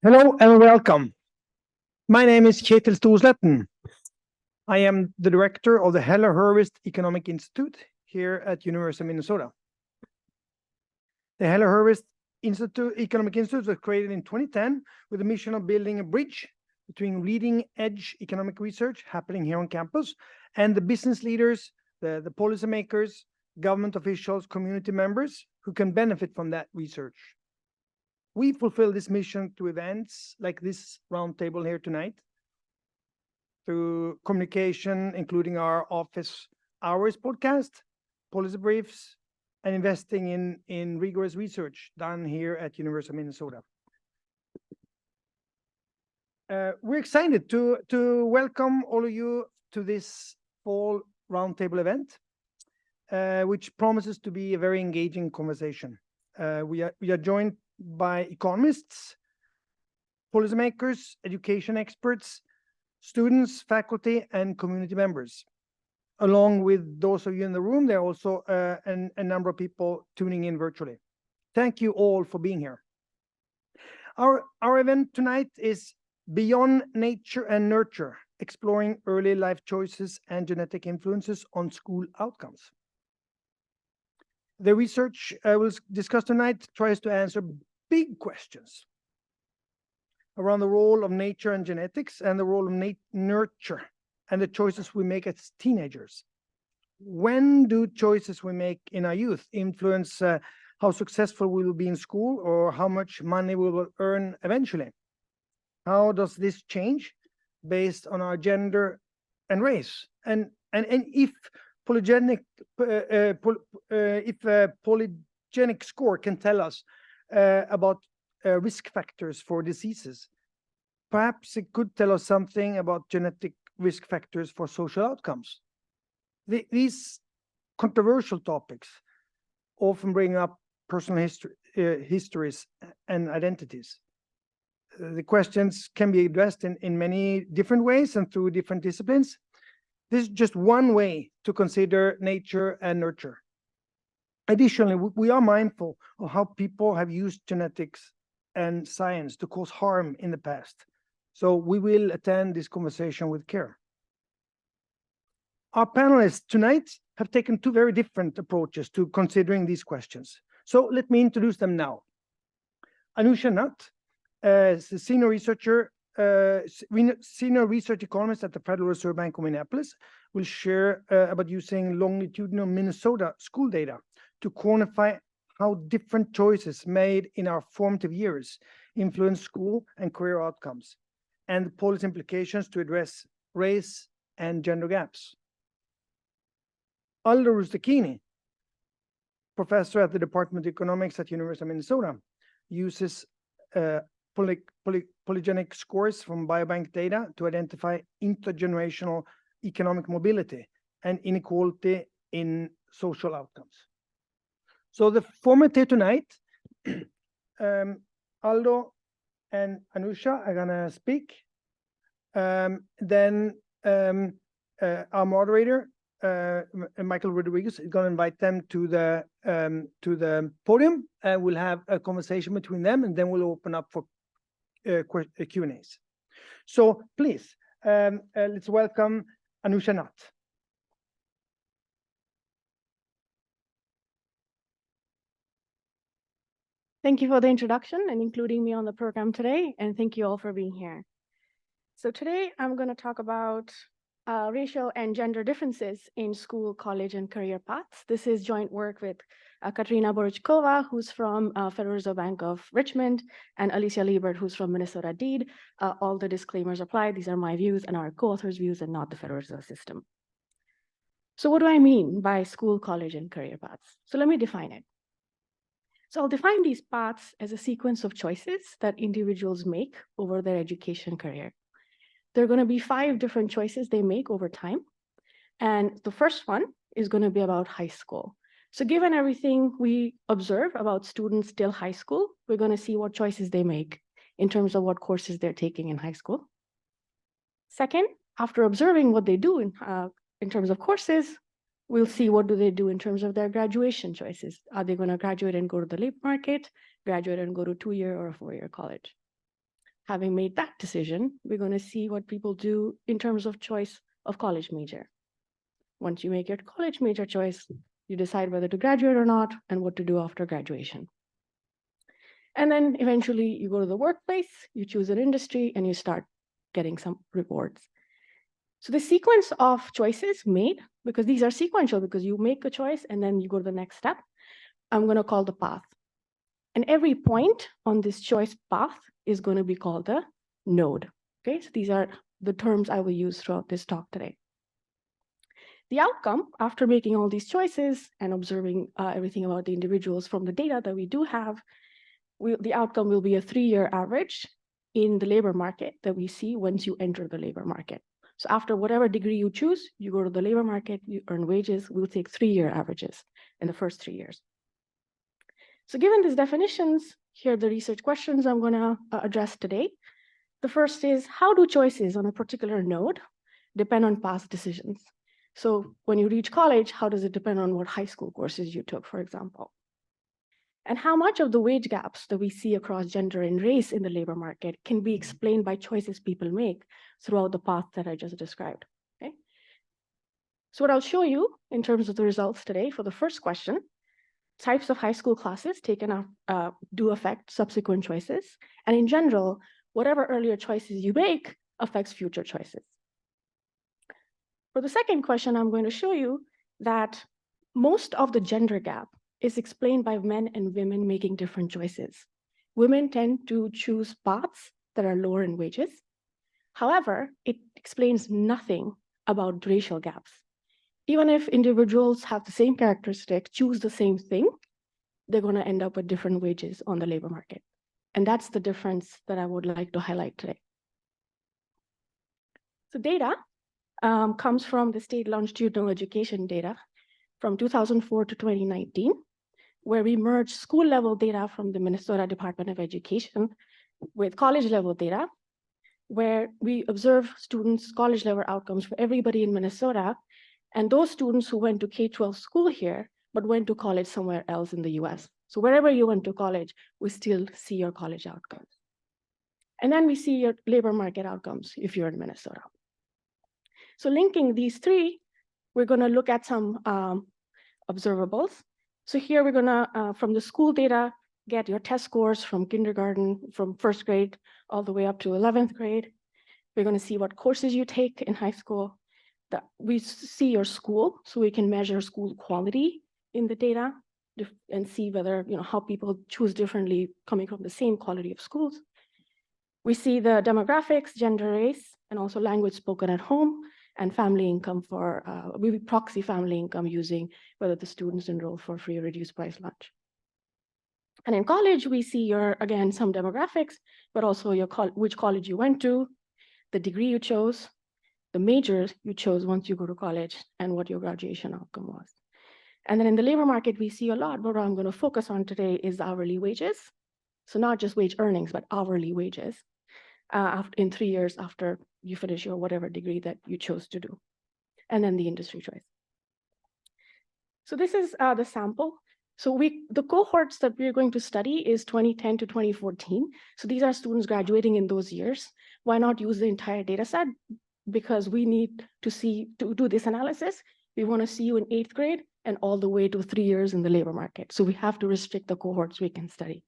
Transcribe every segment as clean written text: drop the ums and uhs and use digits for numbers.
Hello and welcome. My name is Kjetil Storsletten. I am the director of the Heller-Hurwicz Economic Institute here at University of Minnesota. The Heller-Hurwicz Economic Institute was created in 2010 with the mission of building a bridge between leading-edge economic research happening here on campus and the business leaders, the policymakers, government officials, community members who can benefit from that research. We fulfill this mission through events like this roundtable here tonight, through communication, including our office hours podcast, policy briefs, and investing in rigorous research done here at University of Minnesota. We're excited to welcome all of you to this fall roundtable event, which promises to be a very engaging conversation. We are joined by economists, policymakers, education experts, students, faculty, and community members. Along with those of you in the room, there are also a number of people tuning in virtually. Thank you all for being here. Our event tonight is Beyond Nature and Nurture, exploring early life choices and genetic influences on school outcomes. The research we'll discuss tonight tries to answer big questions around the role of nature and genetics and the role of nurture and the choices we make as teenagers. When do choices we make in our youth influence how successful we will be in school or how much money we will earn eventually? How does this change based on our gender and race? And if polygenic score can tell us about risk factors for diseases, perhaps it could tell us something about genetic risk factors for social outcomes. These controversial topics often bring up personal histories and identities. The questions can be addressed in many different ways and through different disciplines. This is just one way to consider nature and nurture. Additionally, we are mindful of how people have used genetics and science to cause harm in the past. So we will attend this conversation with care. Our panelists tonight have taken two very different approaches to considering these questions. So let me introduce them now. Anusha Nath is a senior research economist at the Federal Reserve Bank of Minneapolis, will share about using longitudinal Minnesota school data to quantify how different choices made in our formative years influence school and career outcomes, and the policy implications to address race and gender gaps. Aldo Rustichini, professor at the Department of Economics at University of Minnesota, uses polygenic scores from biobank data to identify intergenerational economic mobility and inequality in social outcomes. So the format here tonight, Aldo and Anusha are gonna speak. Then our moderator, Michael Rodriguez, is gonna invite them to the podium, and we'll have a conversation between them, and then we'll open up for Q&As. So please, let's welcome Anusha Nath. Thank you for the introduction and including me on the program today, and thank you all for being here. So today I'm going to talk about racial and gender differences in school, college, and career paths. This is joint work with Katerina Borichkova, who's from Federal Reserve Bank of Richmond, and Alicia Liebert, who's from Minnesota DEED. All the disclaimers apply. These are my views and our co-authors' views and not the Federal Reserve System. So what do I mean by school, college, and career paths? So let me define it. So I'll define these paths as a sequence of choices that individuals make over their education career. There are going to be 5 different choices they make over time. And the first one is going to be about high school. So given everything we observe about students still high school, we're going to see what choices they make in terms of what courses they're taking in high school. Second, after observing what they do in terms of courses, we'll see what do they do in terms of their graduation choices. Are they going to graduate and go to the labor market, graduate and go to 2-year or a 4-year college? having made that decision, we're going to see what people do in terms of choice of college major. Once you make your college major choice, you decide whether to graduate or not and what to do after graduation. And then eventually you go to the workplace, you choose an industry, and you start getting some rewards. So the sequence of choices made, because these are sequential, because you make a choice and then you go to the next step, I'm going to call the path. And every point on this choice path is going to be called a node. Okay, so these are the terms I will use throughout this talk today. The outcome, after making all these choices and observing everything about the individuals from the data that we do have, the outcome will be a 3-year average in the labor market that we see once you enter the labor market. So after whatever degree you choose, you go to the labor market, you earn wages. We'll take 3-year averages in the first 3 years. So given these definitions, here are the research questions I'm going to address today. The first is, how do choices on a particular node depend on past decisions? So when you reach college, how does it depend on what high school courses you took, for example? And how much of the wage gaps that we see across gender and race in the labor market can be explained by choices people make throughout the path that I just described? Okay. So what I'll show you in terms of the results today for the first question, types of high school classes taken do affect subsequent choices. And in general, whatever earlier choices you make affects future choices. For the second question, I'm going to show you that most of the gender gap is explained by men and women making different choices. Women tend to choose paths that are lower in wages. However, it explains nothing about racial gaps. Even if individuals have the same characteristic, choose the same thing, they're going to end up with different wages on the labor market. And that's the difference that I would like to highlight today. So data comes from the state longitudinal education data from 2004 to 2019, where we merged school-level data from the Minnesota Department of Education with college-level data, where we observe students' college-level outcomes for everybody in Minnesota, and those students who went to K-12 school here, but went to college somewhere else in the US. So wherever you went to college, we still see your college outcomes. And then we see your labor market outcomes if you're in Minnesota. So linking these three, we're going to look at some observables. So here we're going to, from the school data, get your test scores from kindergarten, from first grade, all the way up to 11th grade. We're going to see what courses you take in high school. We see your school, so we can measure school quality in the data and see whether, how people choose differently coming from the same quality of schools. We see the demographics, gender, race, and also language spoken at home, and family income for, we proxy family income using whether the students enroll for free or reduced price lunch. And in college, we see again, some demographics, but also which college you went to, the degree you chose, the majors you chose once you go to college, and what your graduation outcome was. And then in the labor market, we see a lot, but what I'm going to focus on today is hourly wages. So not just wage earnings, but hourly wages in 3 years after you finish your whatever degree that you chose to do. And then the industry choice. So this is the sample. So the cohorts that we're going to study is 2010 to 2014. So these are students graduating in those years. Why not use the entire data set? Because we need to do this analysis. We want to see you in 8th grade and all the way to 3 years in the labor market. So we have to restrict the cohorts we can study.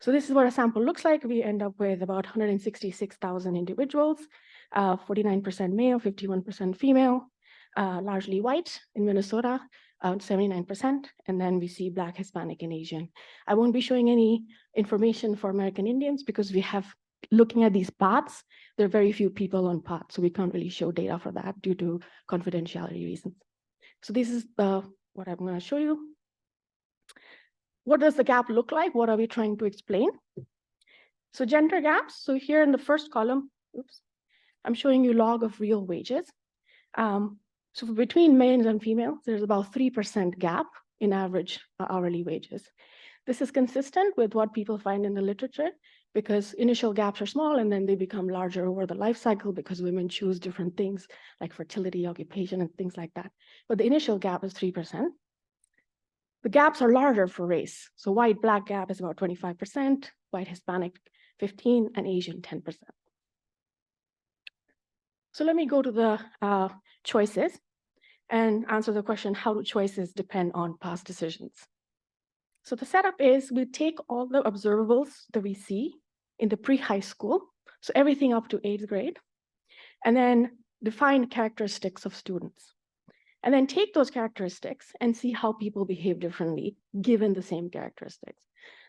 So this is what a sample looks like. We end up with about 166,000 individuals, 49% male, 51% female, largely white in Minnesota, 79%, and then we see Black, Hispanic, and Asian. I won't be showing any information for American Indians because we have, looking at these paths, there are very few people on paths, so we can't really show data for that due to confidentiality reasons. So this is what I'm going to show you. What does the gap look like? What are we trying to explain? So gender gaps. So here in the first column, I'm showing you log of real wages. So between males and females, there's about 3% gap in average hourly wages. This is consistent with what people find in the literature because initial gaps are small and then they become larger over the life cycle because women choose different things like fertility, occupation, and things like that. But the initial gap is 3%. The gaps are larger for race. So white, Black gap is about 25%, white, Hispanic 15%, and Asian 10%. So let me go to the choices and answer the question, how do choices depend on past decisions? So the setup is we take all the observables that we see in the pre-high school, so everything up to 8th grade, and then define characteristics of students. And then take those characteristics and see how people behave differently given the same characteristics.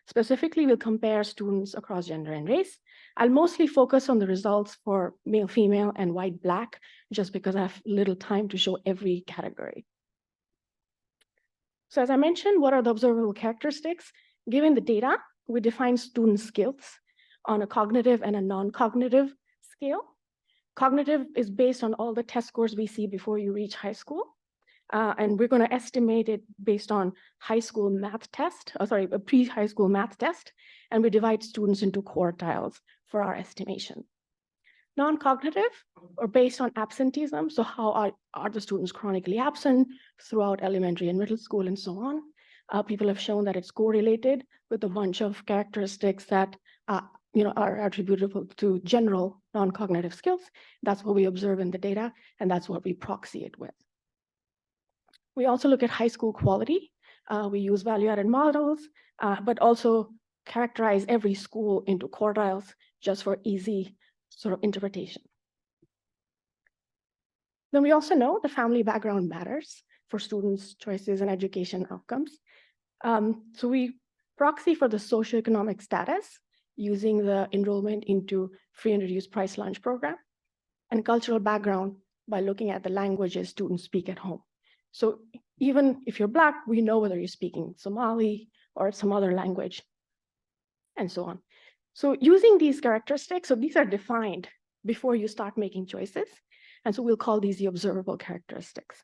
Specifically, we'll compare students across gender and race. I'll mostly focus on the results for male, female, and white, black, just because I have little time to show every category. So as I mentioned, what are the observable characteristics? Given the data, we define student skills on a cognitive and a non-cognitive scale. Cognitive is based on all the test scores we see before you reach high school. And we're going to estimate it based on high school math test, a pre-high school math test, and we divide students into quartiles for our estimation. Non-cognitive are based on absenteeism, so how are the students chronically absent throughout elementary and middle school and so on. People have shown that it's correlated with a bunch of characteristics that are attributable to general non-cognitive skills. That's what we observe in the data, and that's what we proxy it with. We also look at high school quality. We use value-added models, but also characterize every school into quartiles just for easy sort of interpretation. Then we also know the family background matters for students' choices and education outcomes. So we proxy for the socioeconomic status using the enrollment into free and reduced price lunch program, and cultural background by looking at the languages students speak at home. So even if you're Black, we know whether you're speaking Somali or some other language, and so on. So using these characteristics, so these are defined before you start making choices, and so we'll call these the observable characteristics.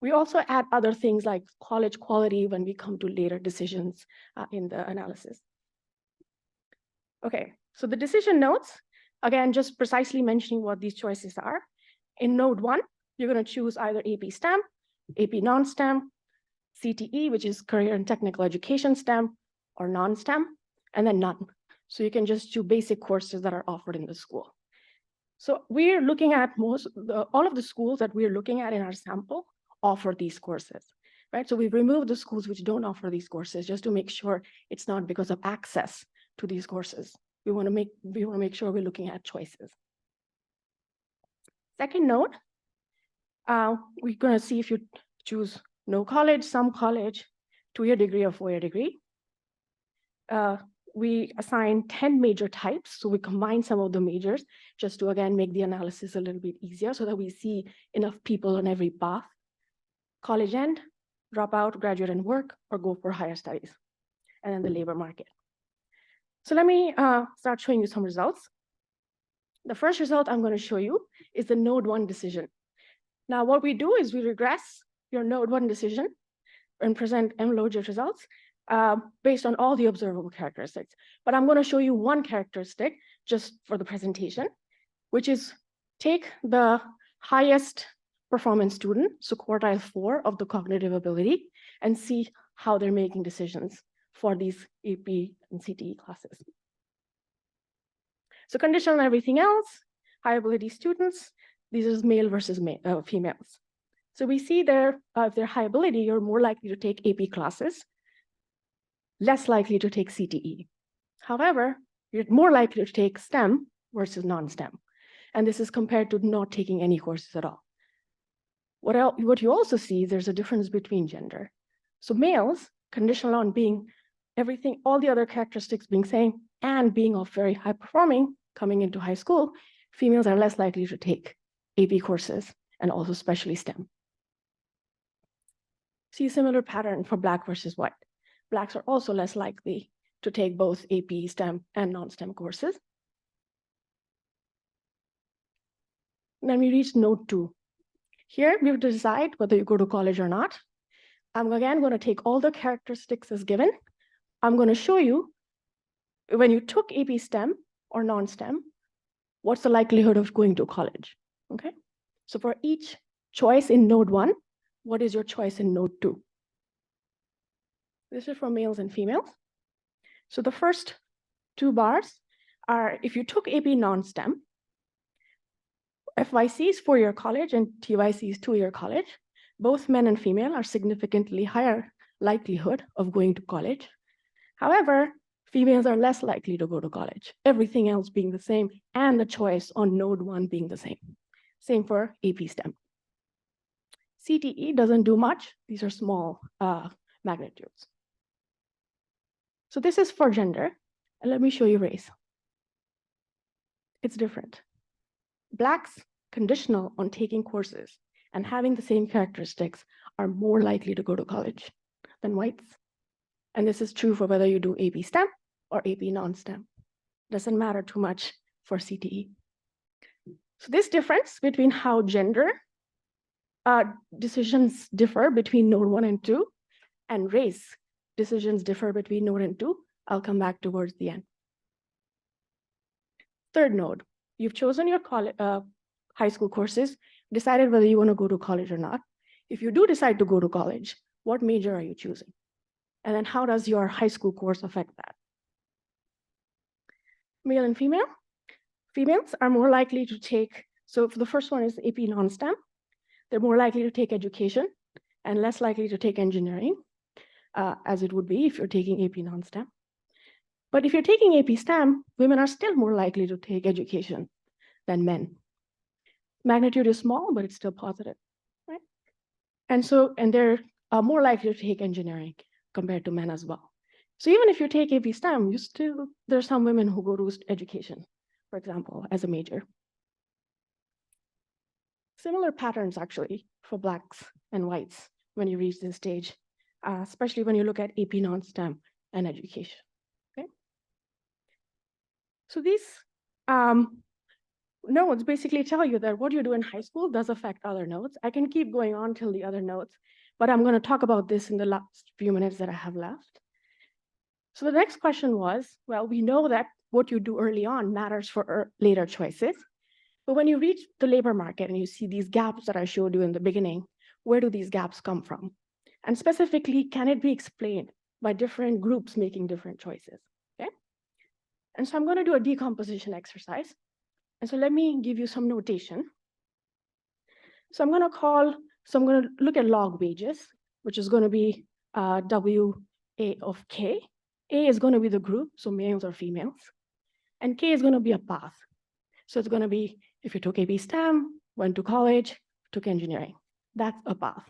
We also add other things like college quality when we come to later decisions in the analysis. Okay, so the decision notes, again, just precisely mentioning what these choices are. In node 1, you're going to choose either AP STEM, AP non-STEM, CTE, which is career and technical education STEM, or non-STEM, and then none. So you can just choose basic courses that are offered in the school. So we're looking at all of the schools that we're looking at in our sample offer these courses, right? So we've removed the schools which don't offer these courses just to make sure it's not because of access to these courses. We want to make sure we're looking at choices. Second node, we're going to see if you choose no college, some college, 2-year degree or 4-year degree. We assign 10 major types. So we combine some of the majors just to, again, make the analysis a little bit easier so that we see enough people on every path. College end, drop out, graduate and work, or go for higher studies, and then the labor market. So let me start showing you some results. The first result I'm going to show you is the node 1 decision. Now, what we do is we regress your node 1 decision and present MLOGIT results based on all the observable characteristics. But I'm going to show you one characteristic just for the presentation, which is take the highest performance student, so quartile 4 of the cognitive ability, and see how they're making decisions for these AP and CTE classes. So conditional on everything else, high ability students, these are male versus females. So we see there, if they're high ability, you're more likely to take AP classes, less likely to take CTE. However, you're more likely to take STEM versus non-STEM. And this is compared to not taking any courses at all. What you also see, there's a difference between gender. So males, conditional on being everything, all the other characteristics being same and being of very high performing coming into high school, females are less likely to take AP courses and also especially STEM. See a similar pattern for Black versus white. Blacks are also less likely to take both AP, STEM, and non-STEM courses. Then we reach node 2. Here, we have to decide whether you go to college or not. I'm again going to take all the characteristics as given. I'm going to show you when you took AP STEM or non-STEM, what's the likelihood of going to college, okay? So for each choice in node 1, what is your choice in node 2? This is for males and females. So the first 2 bars are, if you took AP non-STEM, FYC is 4-year college and TYC is 2-year college. Both men and female are significantly higher likelihood of going to college. However, females are less likely to go to college, everything else being the same, and the choice on node 1 being the same. Same for AP STEM. CTE doesn't do much. These are small magnitudes. So this is for gender. And let me show you race. It's different. Blacks, conditional on taking courses and having the same characteristics, are more likely to go to college than whites. And this is true for whether you do AP STEM or AP non-STEM. Doesn't matter too much for CTE. So this difference between how gender decisions differ between node 1 and 2, and race decisions differ between node and 2, I'll come back towards the end. Third node, you've chosen your high school courses, decided whether you want to go to college or not. If you do decide to go to college, what major are you choosing? And then how does your high school course affect that? Male and female. Females are more likely to take, so for the first one is AP non-STEM. They're more likely to take education and less likely to take engineering, as it would be if you're taking AP non-STEM. But if you're taking AP STEM, women are still more likely to take education than men. Magnitude is small, but it's still positive, right? And they're more likely to take engineering compared to men as well. So even if you take AP STEM, there's some women who go to education, for example, as a major. Similar patterns, actually, for Blacks and whites when you reach this stage, especially when you look at AP non-STEM and education. Okay? So these nodes basically tell you that what you do in high school does affect other nodes. I can keep going on till the other nodes, but I'm going to talk about this in the last few minutes that I have left. So the next question was, well, we know that what you do early on matters for later choices. But when you reach the labor market and you see these gaps that I showed you in the beginning, where do these gaps come from? And specifically, can it be explained by different groups making different choices? Okay? And so I'm going to do a decomposition exercise. And so let me give you some notation. So I'm going to look at log wages, which is going to be WA of K. A is going to be the group, so males or females. And K is going to be a path. So it's going to be, if you took AP STEM, went to college, took engineering, that's a path.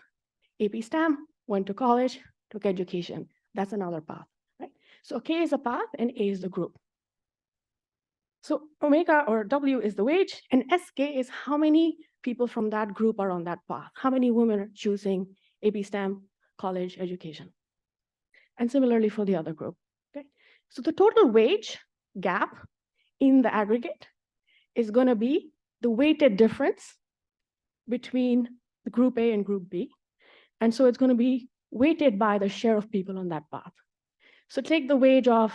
AP STEM, went to college, took education, that's another path, right? So K is a path and A is the group. So omega or W is the wage, and SK is how many people from that group are on that path, how many women are choosing AP STEM, college, education. And similarly for the other group, okay? So the total wage gap in the aggregate is going to be the weighted difference between the group A and group B. And so it's going to be weighted by the share of people on that path. So take the wage of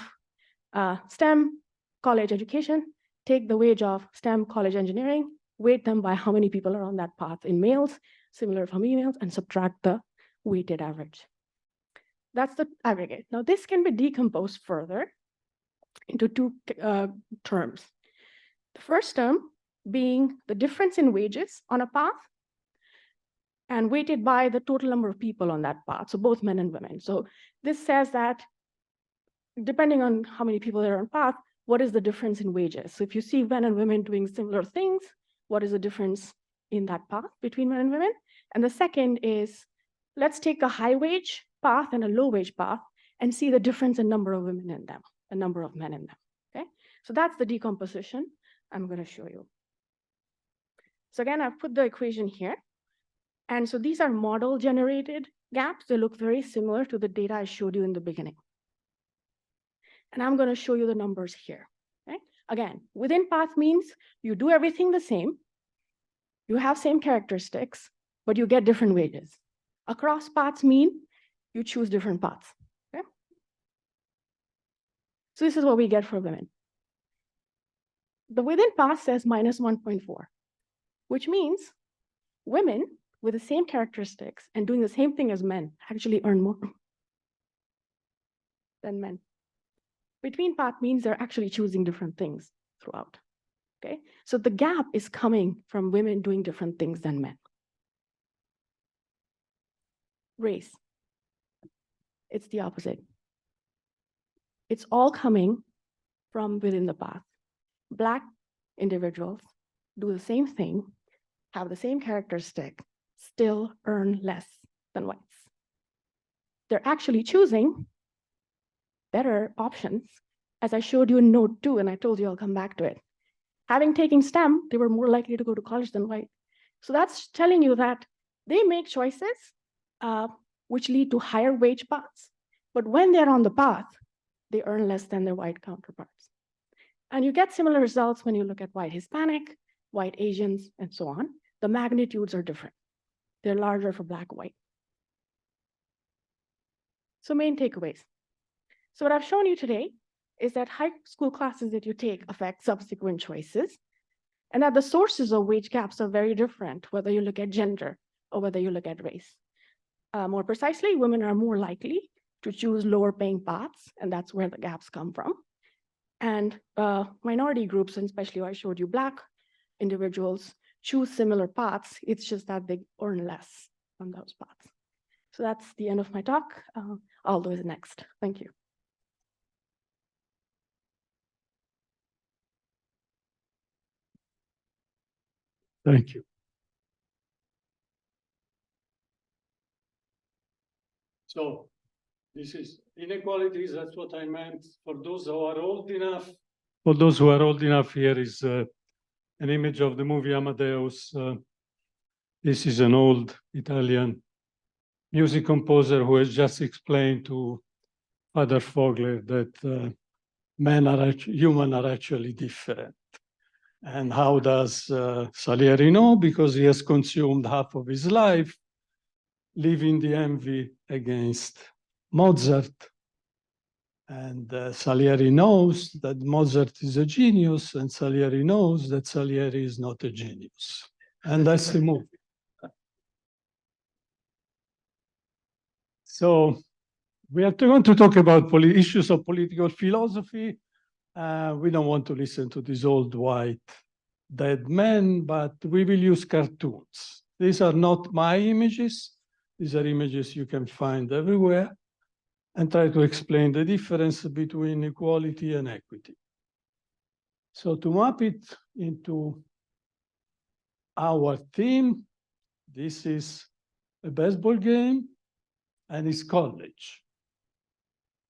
STEM, college education, take the wage of STEM, college engineering, weight them by how many people are on that path in males, similar for females, and subtract the weighted average. That's the aggregate. Now this can be decomposed further into two terms. The first term being the difference in wages on a path and weighted by the total number of people on that path, so both men and women. So this says that depending on how many people there are on path, what is the difference in wages? So if you see men and women doing similar things, what is the difference in that path between men and women? And the second is, let's take a high wage path and a low wage path and see the difference in number of women in them, the number of men in them, okay? So that's the decomposition I'm going to show you. So again, I've put the equation here. And so these are model generated gaps. They look very similar to the data I showed you in the beginning. And I'm going to show you the numbers here. Okay? Again, within path means you do everything the same. You have same characteristics, but you get different wages. Across paths mean you choose different paths. Okay? So this is what we get for women. The within path says minus 1.4, which means women with the same characteristics and doing the same thing as men actually earn more than men. Between path means they're actually choosing different things throughout. Okay, so the gap is coming from women doing different things than men. Race, it's the opposite. It's all coming from within the path. Black individuals do the same thing, have the same characteristic, still earn less than whites. They're actually choosing better options, as I showed you in note 2, and I told you I'll come back to it. Having taken STEM, they were more likely to go to college than white. So that's telling you that they make choices which lead to higher wage paths, but when they're on the path, they earn less than their white counterparts. And you get similar results when you look at white Hispanic, white Asians, and so on. The magnitudes are different. They're larger for Black, white. So main takeaways. So what I've shown you today is that high school classes that you take affect subsequent choices, and that the sources of wage gaps are very different, whether you look at gender or whether you look at race. More precisely, women are more likely to choose lower paying paths, and that's where the gaps come from. And minority groups, and especially I showed you Black individuals, choose similar paths. It's just that they earn less on those paths. So that's the end of my talk. Aldo is next. Thank you. Thank you. So this is inequalities. That's what I meant. For those who are old enough, here is an image of the movie Amadeus. This is an old Italian music composer who has just explained to Father Fogler that human are actually different. And how does Salieri know? Because he has consumed half of his life living the envy against Mozart. And Salieri knows that Mozart is a genius, and Salieri knows that Salieri is not a genius. And that's the movie. So we are going to talk about issues of political philosophy. We don't want to listen to these old white dead men, but we will use cartoons. These are not my images. These are images you can find everywhere, and try to explain the difference between equality and equity. So to map it into our theme, this is a baseball game, and it's college.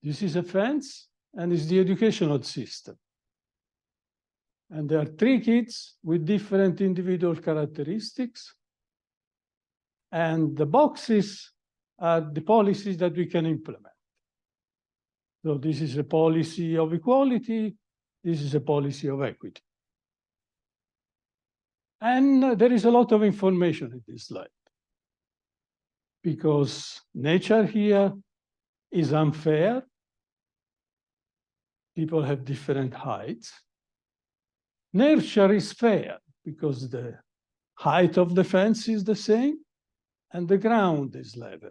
This is a fence, and it's the educational system. And there are 3 kids with different individual characteristics. And the boxes are the policies that we can implement. So this is a policy of equality. This is a policy of equity. And there is a lot of information in this slide, because nature here is unfair. People have different heights. Nurture is fair, because the height of the fence is the same, and the ground is level.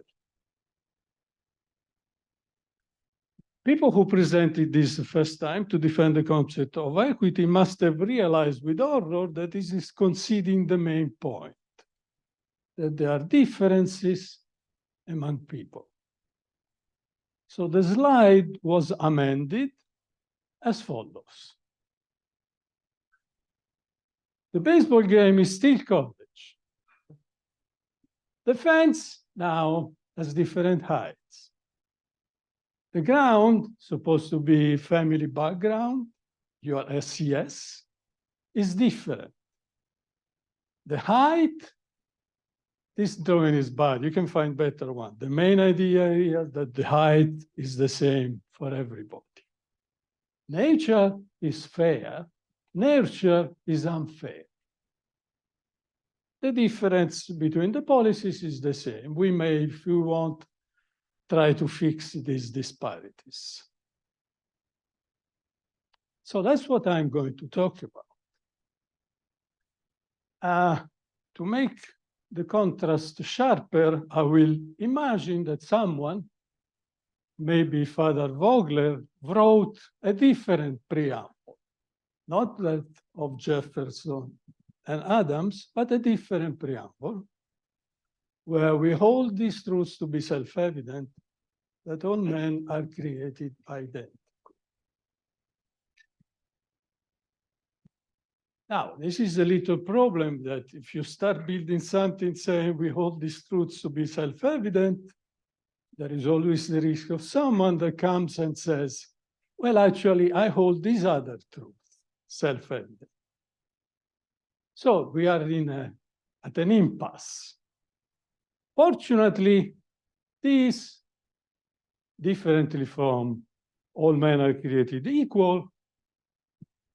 People who presented this the first time to defend the concept of equity must have realized with horror that this is conceding the main point, that there are differences among people. So the slide was amended as follows. The baseball game is still college. The fence now has different heights. The ground, supposed to be family background, your SCS, is different. The height, this drawing is bad. You can find better one. The main idea here is that the height is the same for everybody. Nature is fair. Nurture is unfair. The difference between the policies is the same. We may, if we want, try to fix these disparities. So that's what I'm going to talk about. To make the contrast sharper, I will imagine that someone maybe Father Vogler wrote a different preamble, not that of Jefferson and Adams, but a different preamble, where we hold these truths to be self-evident, that all men are created identical. Now, this is a little problem that if you start building something saying we hold these truths to be self-evident, there is always the risk of someone that comes and says, well, actually, I hold these other truths self-evident. So we are at an impasse. Fortunately, this, differently from all men are created equal,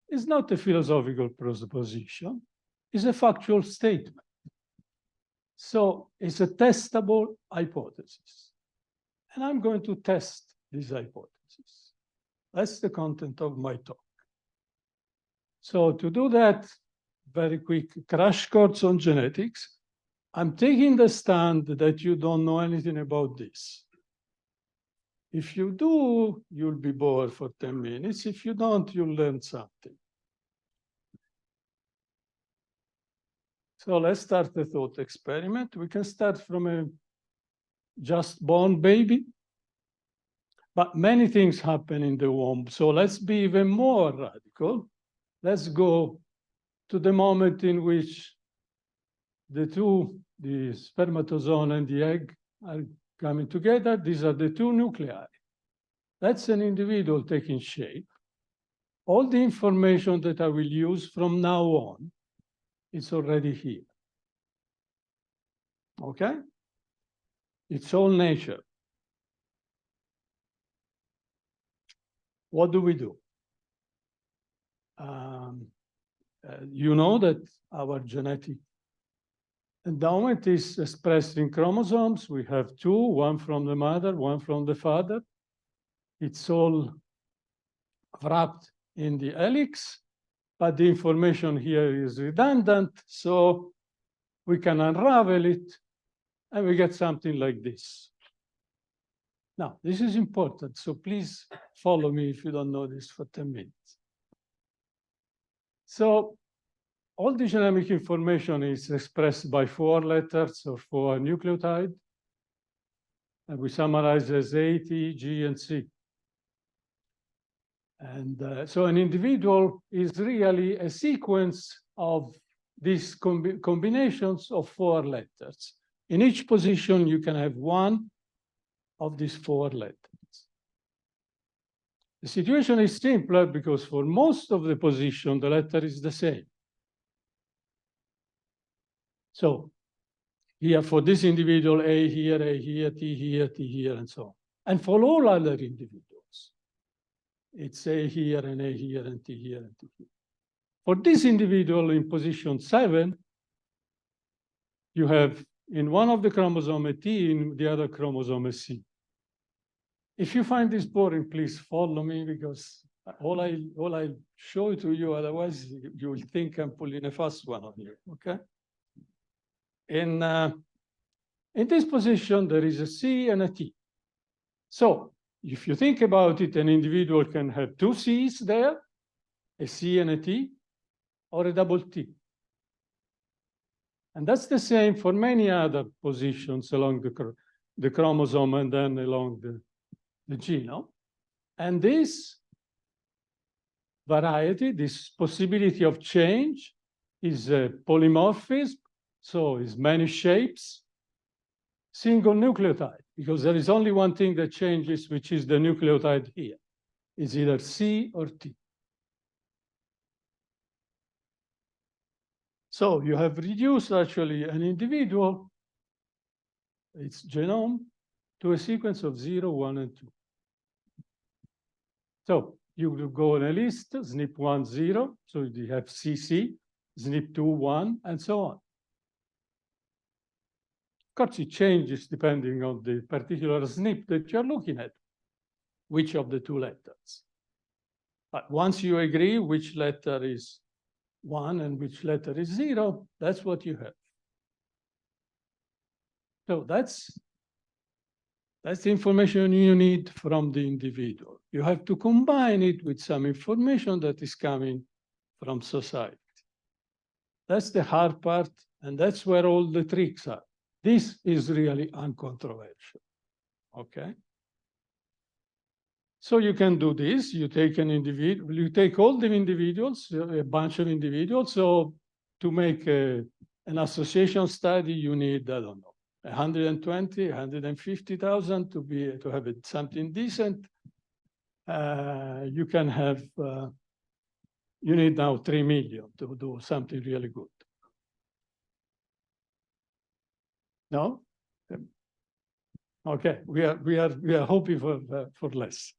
is not a philosophical proposition, it's a factual statement. So it's a testable hypothesis. And I'm going to test this hypothesis. That's the content of my talk. So to do that, very quick crash course on genetics. I'm taking the stand that you don't know anything about this. If you do, you'll be bored for 10 minutes. If you don't, you'll learn something. So let's start the thought experiment. We can start from a just born baby, but many things happen in the womb. So let's be even more radical. Let's go to the moment in which the spermatozoon and the egg are coming together. These are the two nuclei. That's an individual taking shape. All the information that I will use from now on is already here. Okay? It's all nature. What do we do? You know that our genetic endowment is expressed in chromosomes. We have two, one from the mother, one from the father. It's all wrapped in the helix, but the information here is redundant, so we can unravel it, and we get something like this. Now, this is important, so please follow me if you don't know this for 10 minutes. So all the genomic information is expressed by 4 letters or 4 nucleotides, and we summarize as A, T, G, and C. And so an individual is really a sequence of these combinations of 4 letters. In each position, you can have one of these 4 letters. The situation is simpler because for most of the position, the letter is the same. So here for this individual, A here, T here, T here, and so on. And for all other individuals, it's A here, and A here, and T here, and T here. For this individual in position 7, you have in one of the chromosomes a T, in the other chromosome a C. If you find this boring, please follow me, because all I show to you, otherwise you will think I'm pulling a fast one on you, okay? In this position, there is a C and a T. So if you think about it, an individual can have 2 C's there, a C and a T, or a double T. And that's the same for many other positions along the chromosome and then along the genome. And this variety, this possibility of change, is a polymorphism, so it's many shapes, single nucleotide, because there is only one thing that changes, which is the nucleotide here. It's either C or T. So you have reduced actually an individual, its genome, to a sequence of 0, 1, and 2. So you will go on a list, SNP1, 0, so you have CC, SNP2, 1, and so on. Of course, it changes depending on the particular SNP that you're looking at, which of the 2 letters. But once you agree which letter is 1 and which letter is 0, that's what you have. So that's That's the information you need from the individual. You have to combine it with some information that is coming from society. That's the hard part, and that's where all the tricks are. This is really uncontroversial, okay? So you can do this. You take an individual, you take all the individuals, a bunch of individuals. So to make an association study, you need, I don't know, 120, 150,000 to have it something decent. You can have, you need now 3 million to do something really good. No? Okay, we are hoping for less.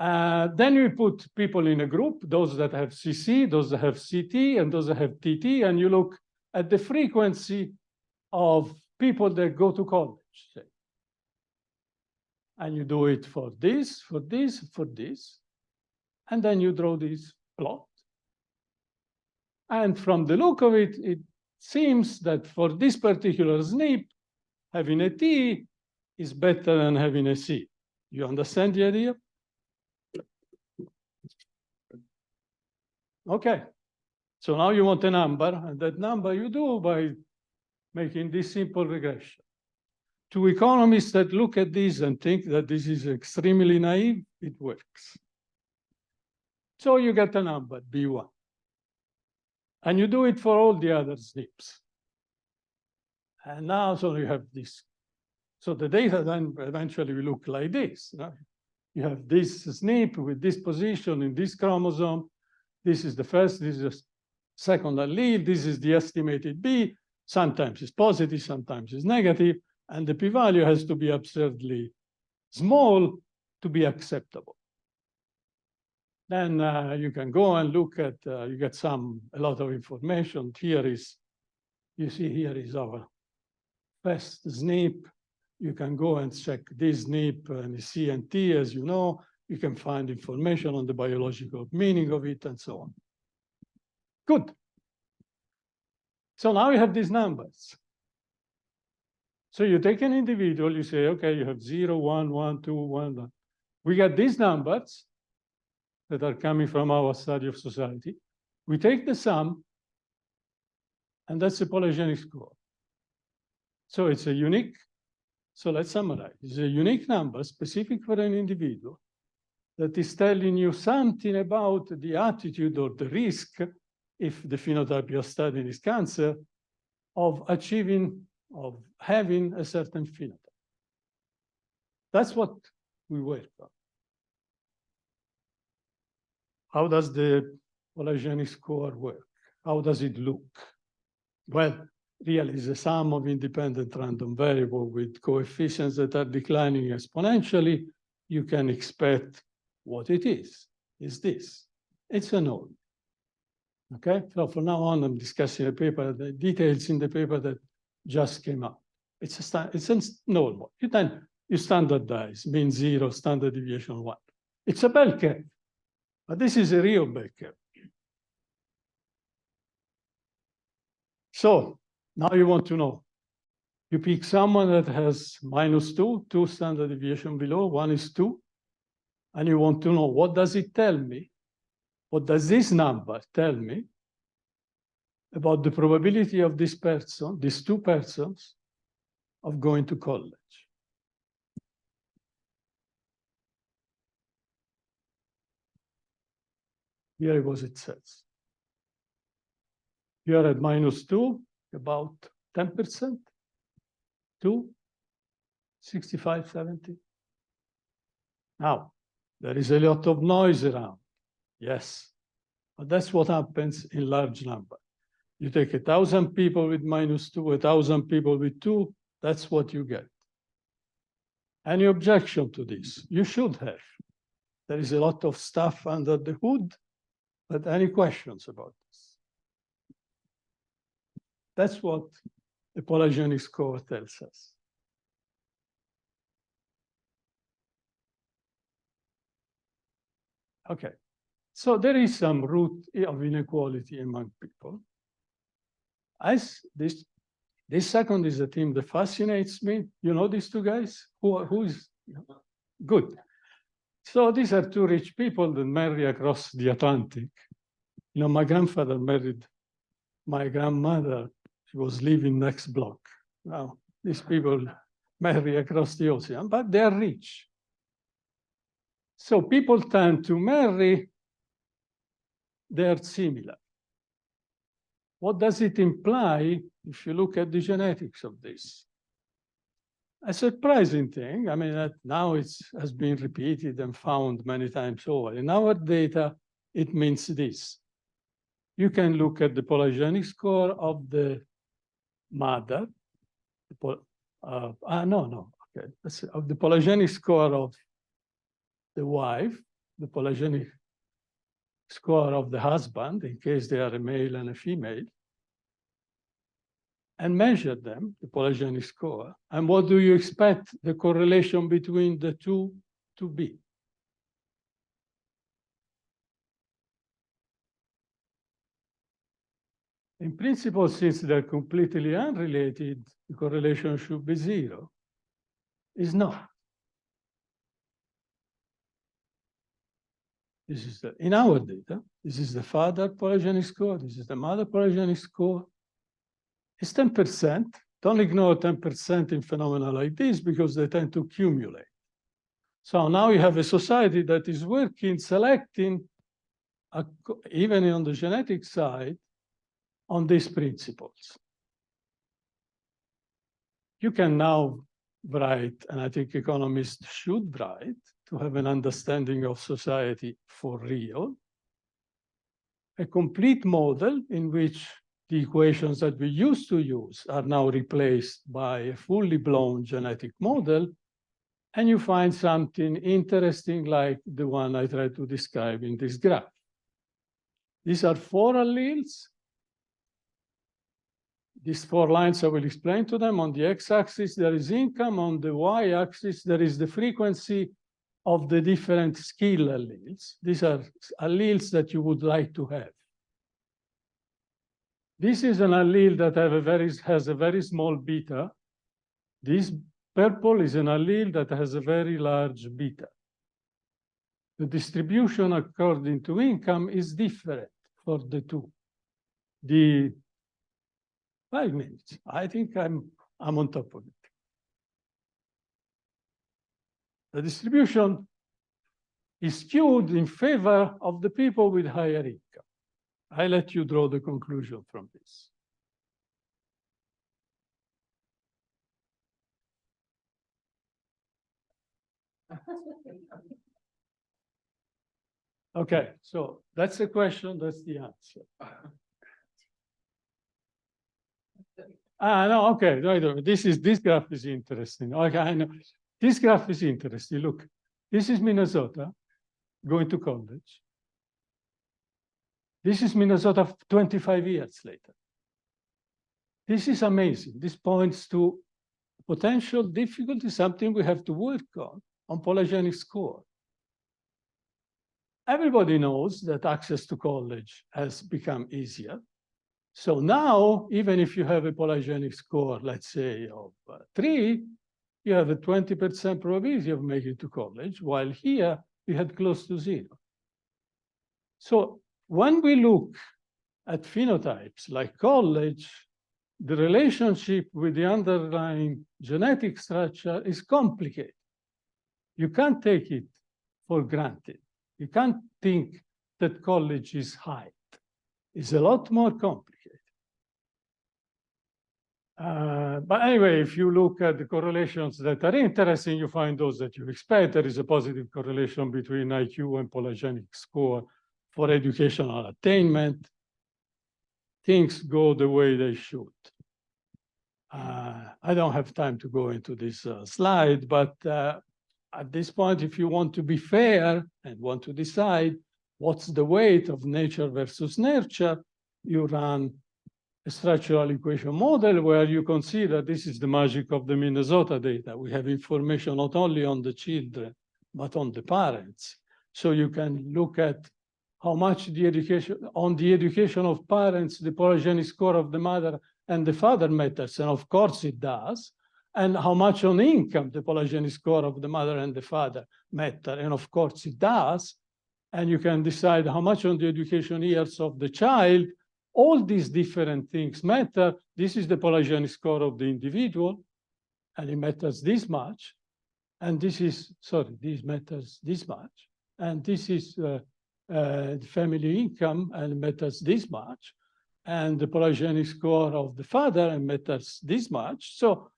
Then we put people in a group, those that have CC, those that have CT, and those that have TT, and you look at the frequency of people that go to college, say. And you do it for this, for this, for this. And then you draw this plot. And from the look of it, it seems that for this particular SNP, having a T is better than having a C. You understand the idea? Okay. So now you want a number, and that number you do by making this simple regression. To economists that look at this and think that this is extremely naive, it works. So you get a number, B1. And you do it for all the other SNPs. And now, so you have this. So the data then eventually will look like this. Right? You have this SNP with this position in this chromosome. This is the first, this is the second allele. This is the estimated B. Sometimes it's positive, sometimes it's negative. And the p-value has to be absurdly small to be acceptable. Then you can go and look at, you get a lot of information. Here is, you see here is our first SNP. You can go and check this SNP and C and T, as you know. You can find information on the biological meaning of it and so on. Good. So now you have these numbers. So you take an individual, you say, okay, you have 0, 1, 1, 2, 1. We get these numbers that are coming from our study of society. We take the sum, and that's the polygenic score. So it's a unique, so let's summarize. It's a unique number specific for an individual that is telling you something about the attitude or the risk, if the phenotype you're studying is cancer, of achieving, of having a certain phenotype. That's what we work on. How does the polygenic score work? How does it look? Well, really, it's a sum of independent random variables with coefficients that are declining exponentially. You can expect what it is this. It's a norm. Okay, so from now on, I'm discussing a paper, the details in the paper that just came out. It's a normal. You standardize, mean 0, standard deviation 1. It's a bell curve, but this is a real bell curve. So now you want to know. You pick someone that has -2, 2 standard deviation below, 1 is 2, and you want to know, what does it tell me? What does this number tell me about the probability of this person, these two persons, of going to college? Here is what it says. You are at -2, about 10%, 2, 65, 70. Now, there is a lot of noise around. Yes, but that's what happens in large number. You take 1,000 people with -2, 1,000 people with 2, that's what you get. Any objection to this? You should have. There is a lot of stuff under the hood, but any questions about this? That's what the polygenic score tells us. Okay. So there is some root of inequality among people. As this This second is a team that fascinates me. You know these two guys? Who is good? So these are two rich people that marry across the Atlantic. You know, my grandfather married my grandmother. She was living next block. Now, these people marry across the ocean, but they are rich. So people tend to marry, they are similar. What does it imply if you look at the genetics of this? A surprising thing, I mean, that now it has been repeated and found many times over. In our data, it means this. You can look at the polygenic score of the mother. Okay. Of the polygenic score of the wife, the polygenic score of the husband, in case they are a male and a female, and measure them, the polygenic score. And what do you expect the correlation between the two to be? In principle, since they're completely unrelated, the correlation should be zero. It's not. This is in our data, this is the father polygenic score, this is the mother polygenic score. It's 10%. Don't ignore 10% in phenomena like this because they tend to accumulate. So now you have a society that is working, selecting, even on the genetic side, on these principles. You can now write, and I think economists should write, to have an understanding of society for real, a complete model in which the equations that we used to use are now replaced by a fully blown genetic model, and you find something interesting like the one I tried to describe in this graph. These are 4 alleles. These 4 lines, I will explain to them. On the x-axis, there is income. On the y-axis, there is the frequency of the different skill alleles. These are alleles that you would like to have. This is an allele that has a very small beta. This purple is an allele that has a very large beta. The distribution according to income is different for the two. The 5 minutes. I think I'm on top of it. The distribution is skewed in favor of the people with higher income. I let you draw the conclusion from this. Okay, so that's the question, that's the answer. No, okay, no, this graph is interesting. Okay, I know. This graph is interesting. Look, this is Minnesota going to college. This is Minnesota 25 years later. This is amazing. This points to potential difficulty, something we have to work on polygenic score. Everybody knows that access to college has become easier. So now, even if you have a polygenic score, let's say of 3, you have a 20% probability of making it to college, while here we had close to 0. So when we look at phenotypes like college, the relationship with the underlying genetic structure is complicated. You can't take it for granted. You can't think that college is height. It's a lot more complicated. But anyway, if you look at the correlations that are interesting, you find those that you expect. There is a positive correlation between IQ and polygenic score for educational attainment. Things go the way they should. I don't have time to go into this slide, but at this point, if you want to be fair and want to decide what's the weight of nature versus nurture, you run a structural equation model where you consider, this is the magic of the Minnesota data. We have information not only on the children, but on the parents. So you can look at how much the education of parents, the polygenic score of the mother and the father matters, and of course it does, and how much on income the polygeny score of the mother and the father matter, and of course it does, and you can decide how much on the education years of the child. All these different things matter. This is the polygeny score of the individual, and it matters this much. And this is, sorry, this matters this much. And this is the family income, and it matters this much. And the polygeny score of the father, and matters this much. So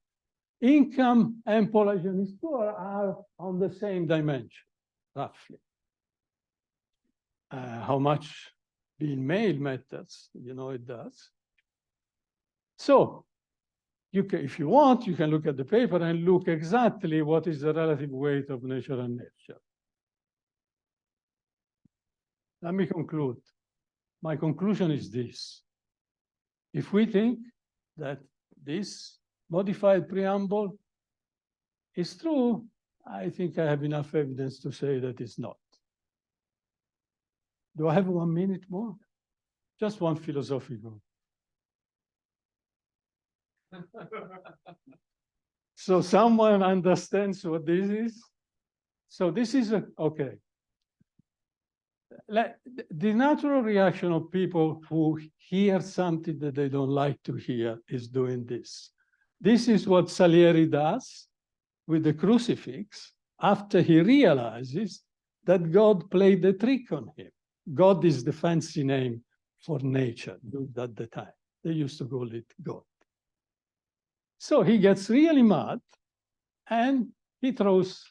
income and polygeny score are on the same dimension, roughly. How much being male matters, you know it does. So you can, if you want, you can look at the paper and look exactly what is the relative weight of nature and nurture. Let me conclude. My conclusion is this. If we think that this modified preamble is true, I think I have enough evidence to say that it's not. Do I have 1 minute more? Just one philosophical. So someone understands what this is? So this is okay. The natural reaction of people who hear something that they don't like to hear is doing this. This is what Salieri does with the crucifix after he realizes that God played the trick on him. God is the fancy name for nature at the time. They used to call it God. So he gets really mad and he throws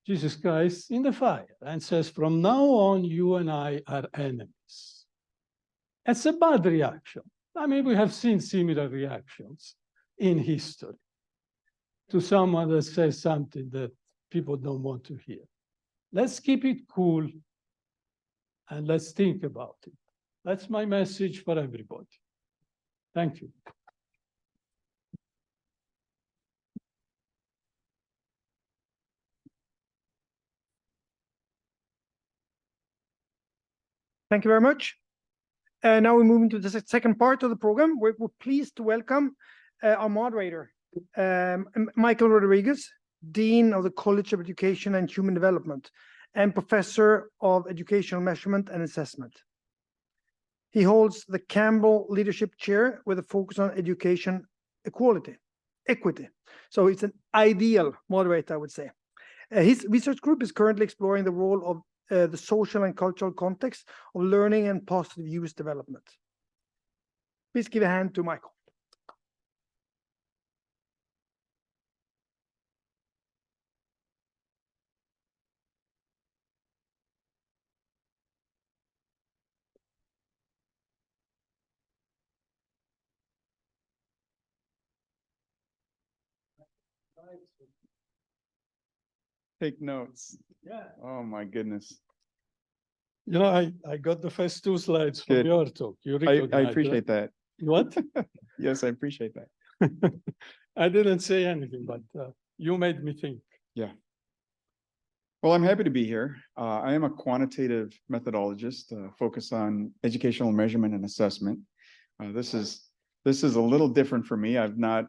Jesus Christ in the fire and says, from now on, you and I are enemies. It's a bad reaction. I mean, we have seen similar reactions in history to someone that says something that people don't want to hear. Let's keep it cool and let's think about it. That's my message for everybody. Thank you. Thank you very much. Now we're moving to the second part of the program. We're pleased to welcome our moderator, Michael Rodriguez, Dean of the College of Education and Human Development and Professor of Educational Measurement and Assessment. He holds the Campbell Leadership Chair with a focus on education equity. So it's an ideal moderator, I would say. His research group is currently exploring the role of the social and cultural context of learning and positive use development. Please give a hand to Michael. Take notes. Yeah. Oh my goodness. You know, I got the first 2 slides from Good. your talk. You I recognize appreciate that. What? Yes, I appreciate that. I didn't say anything, but you made me think. Yeah. Well, I'm happy to be here. I am a quantitative methodologist focused on educational measurement and assessment. This is a little different for me. I've not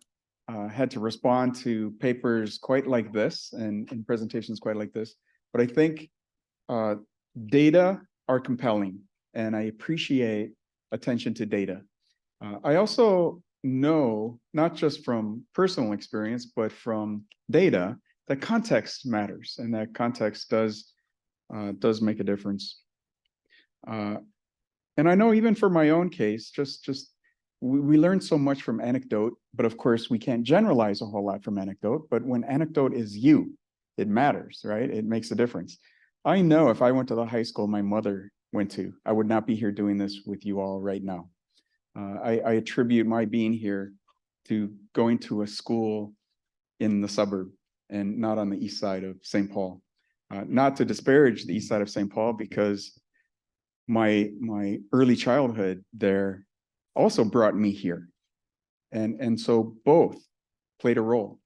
had to respond to papers quite like this and presentations quite like this, but I think data are compelling, and I appreciate attention to data. I also know, not just from personal experience, but from data, that context matters, and that context does make a difference. And I know even for my own case, we learn so much from anecdote, but of course we can't generalize a whole lot from anecdote. But when anecdote is you, it matters, right? It makes a difference. I know if I went to the high school my mother went to, I would not be here doing this with you all right now. I attribute my being here to going to a school in the suburb and not on the east side of St. Paul. Not to disparage the east side of St. Paul, because my early childhood there also brought me here. And so both played a role.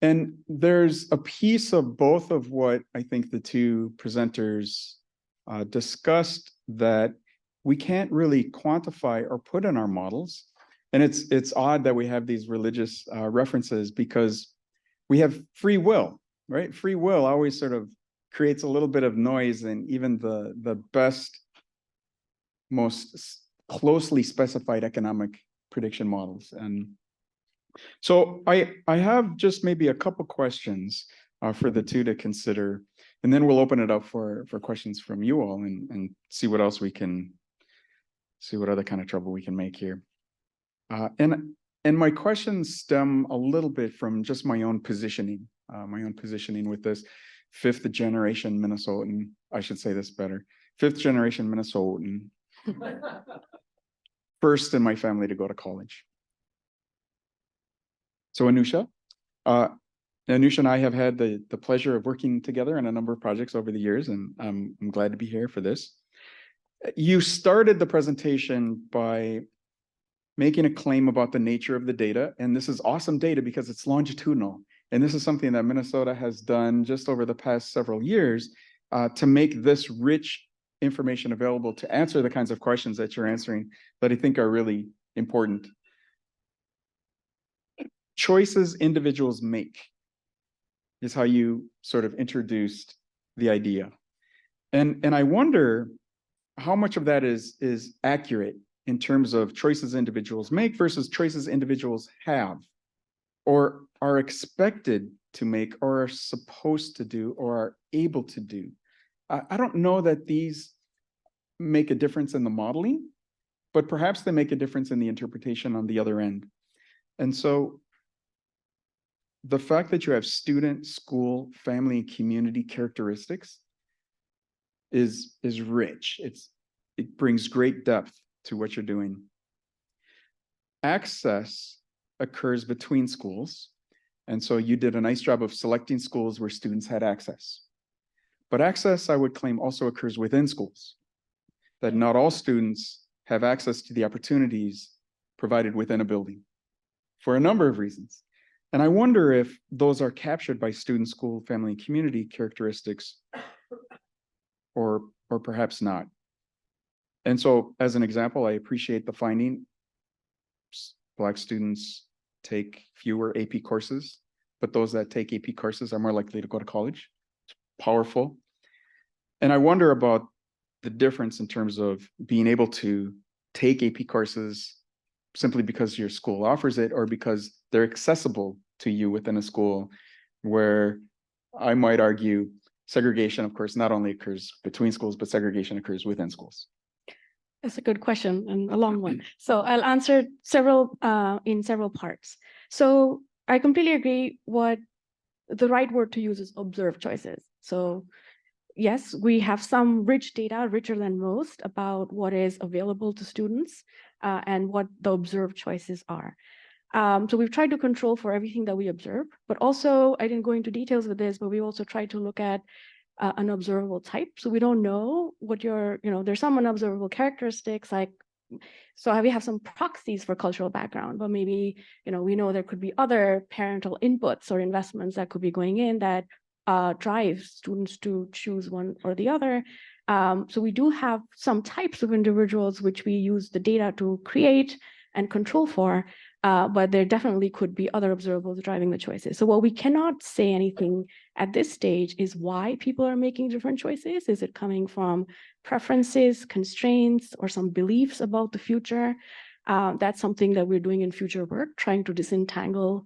And there's a piece of both of what I think the 2 presenters discussed that we can't really quantify or put in our models. And it's odd that we have these religious references because we have free will, right? Free will always sort of creates a little bit of noise in even the best, most closely specified economic prediction models. And so I have just maybe a couple questions for the two to consider, and then we'll open it up for questions from you all and see what else we can, see what other kind of trouble we can make here. And my questions stem a little bit from just my own positioning with this fifth generation Minnesotan. I should say this better. Fifth generation Minnesotan. First in my family to go to college. So Anusha and I have had the pleasure of working together on a number of projects over the years, and I'm glad to be here for this. You started the presentation by making a claim about the nature of the data, and this is awesome data because it's longitudinal. And this is something that Minnesota has done just over the past several years to make this rich information available to answer the kinds of questions that you're answering that I think are really important. Choices individuals make is how you sort of introduced the idea. And I wonder how much of that is accurate in terms of choices individuals make versus choices individuals have or are expected to make or are supposed to do or are able to do. I don't know that these make a difference in the modeling, but perhaps they make a difference in the interpretation on the other end. And so the fact that you have student, school, family, and community characteristics is rich. It brings great depth to what you're doing. Access occurs between schools. And so you did a nice job of selecting schools where students had access. But access, I would claim, also occurs within schools, that not all students have access to the opportunities provided within a building for a number of reasons. And I wonder if those are captured by student, school, family, and community characteristics, or perhaps not. And so, as an example, I appreciate the finding. Black students take fewer AP courses, but those that take AP courses are more likely to go to college. It's powerful. And I wonder about the difference in terms of being able to take AP courses simply because your school offers it or because they're accessible to you within a school, where I might argue segregation, of course, not only occurs between schools, but segregation occurs within schools. That's a good question and a long one. So I'll answer in several parts. So I completely agree what the right word to use is observed choices. So yes, we have some rich data, richer than most, about what is available to students and what the observed choices are. So we've tried to control for everything that we observe, but also, I didn't go into details with this, but we also tried to look at an observable type. So we don't know what there's some unobservable characteristics, like, so we have some proxies for cultural background, but maybe, we know there could be other parental inputs or investments that could be going in that drive students to choose one or the other. So we do have some types of individuals which we use the data to create and control for, but there definitely could be other observables driving the choices. So while we cannot say anything at this stage is why people are making different choices. Is it coming from preferences, constraints, or some beliefs about the future? That's something that we're doing in future work, trying to disentangle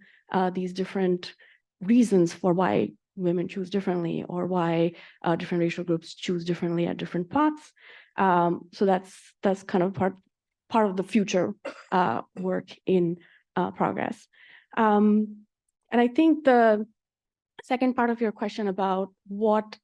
these different reasons for why women choose differently or why different racial groups choose differently at different paths. So that's kind of part of the future work in progress. And I think the second part of your question about what,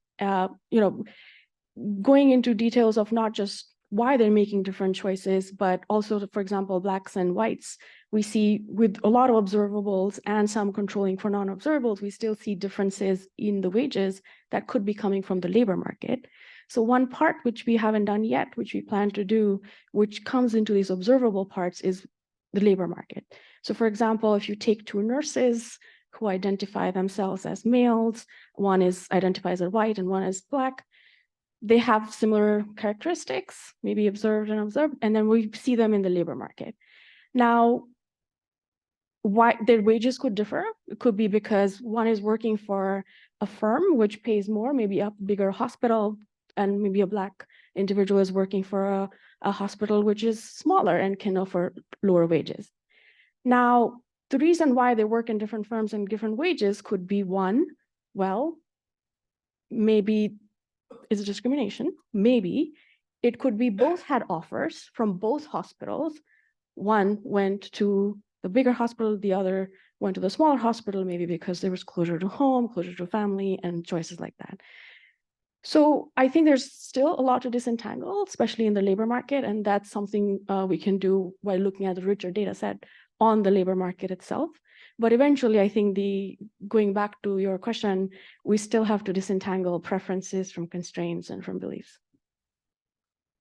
going into details of not just why they're making different choices, but also, for example, Blacks and whites, we see with a lot of observables and some controlling for non-observables, we still see differences in the wages that could be coming from the labor market. So one part which we haven't done yet, which we plan to do, which comes into these observable parts, is the labor market. So for example, if you take two nurses who identify themselves as males, one identifies as white and one as Black, they have similar characteristics, maybe observed, and then we see them in the labor market. Now, why their wages could differ? It could be because one is working for a firm which pays more, maybe a bigger hospital, and maybe a Black individual is working for a hospital which is smaller and can offer lower wages. Now, the reason why they work in different firms and different wages could be one, well, maybe it's discrimination. Maybe it could be both had offers from both hospitals. One went to the bigger hospital, the other went to the smaller hospital, maybe because there was closer to home, closer to family, and choices like that. So I think there's still a lot to disentangle, especially in the labor market, and that's something we can do by looking at the richer data set on the labor market itself. But eventually, I think going back to your question, we still have to disentangle preferences from constraints and from beliefs.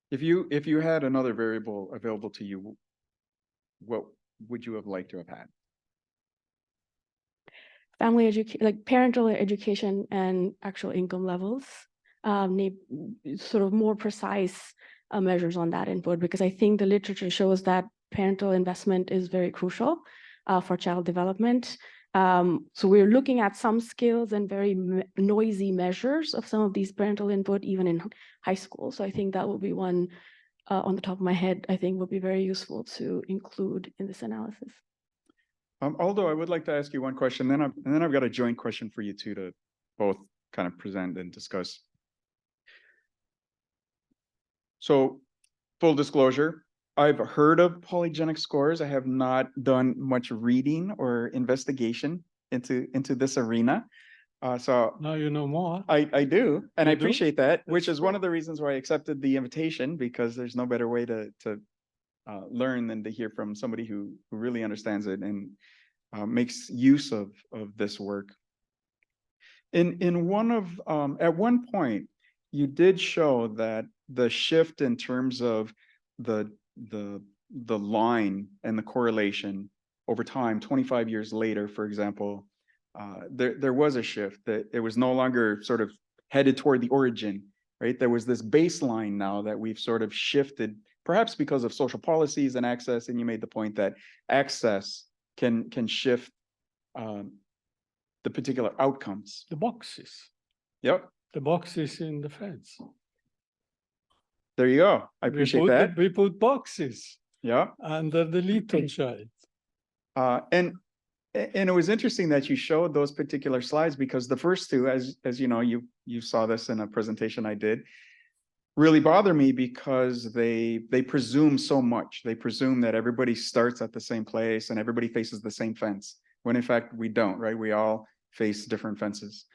If you had another variable available to you, what would you have liked to have had? Family education, like parental education and actual income levels, need sort of more precise measures on that input, because I think the literature shows that parental investment is very crucial for child development. So we're looking at some skills and very noisy measures of some of these parental input, even in high school. So I think that will be one on the top of my head, I think would be very useful to include in this analysis. Aldo, I would like to ask you one question, and then I've got a joint question for you two to both kind of present and discuss. So, full disclosure, I've heard of polygenic scores. I have not done much reading or investigation into this arena. So now you know more. I do, and You I do? appreciate that, which That's is one of the reasons why I accepted the invitation, because there's no better way to learn than to hear from somebody who really understands it and makes use of this work. In one of at one point, you did show that the shift in terms of the line and the correlation over time, 25 years later, for example, there was a shift, that it was no longer sort of headed toward the origin, right? There was this baseline now that we've sort of shifted, perhaps because of social policies and access. And you made the point that access can shift the particular outcomes. The boxes. Yep. The boxes in the fence. There you go. I appreciate that. We put boxes. Yeah. Under the little child. And it was interesting that you showed those particular slides, because the first two, as you know, you saw this in a presentation I did, really bother me because they presume so much. They presume that everybody starts at the same place and everybody faces the same fence, when in fact we don't, right? We all face different fences.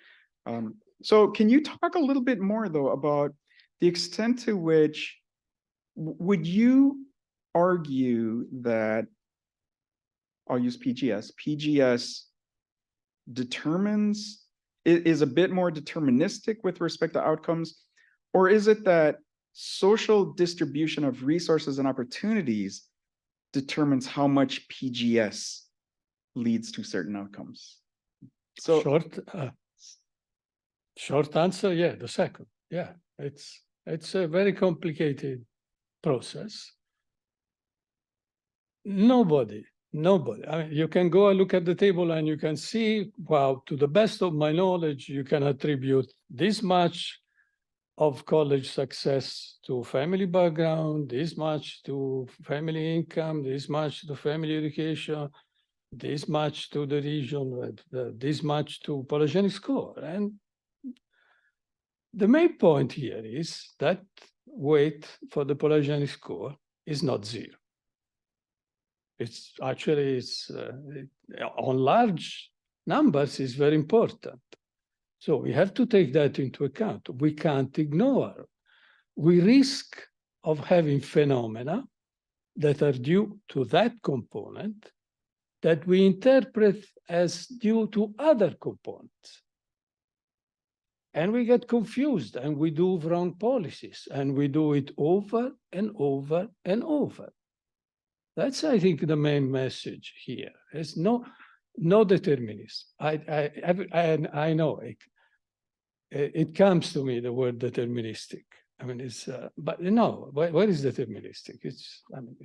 So can you talk a little bit more though about the extent to which would you argue that, I'll use PGS, PGS determines, is a bit more deterministic with respect to outcomes, or is it that social distribution of resources and opportunities determines how much PGS leads to certain outcomes? So short answer, yeah, the second. Yeah, it's a very complicated process. Nobody, I mean, you can go and look at the table and you can see, wow, to the best of my knowledge, you can attribute this much of college success to family background, this much to family income, this much to family education, this much to the region, this much to polygenic score. And the main point here is that weight for the polygenic score is not zero. It's actually, on large numbers is very important. So we have to take that into account. We can't ignore. We risk of having phenomena that are due to that component that we interpret as due to other components. And we get confused and we do wrong policies and we do it over and over and over. That's, I think, the main message here. There's no determinism. I know it comes to me, the word deterministic. I mean, it's, but no, where is deterministic? It's, I mean,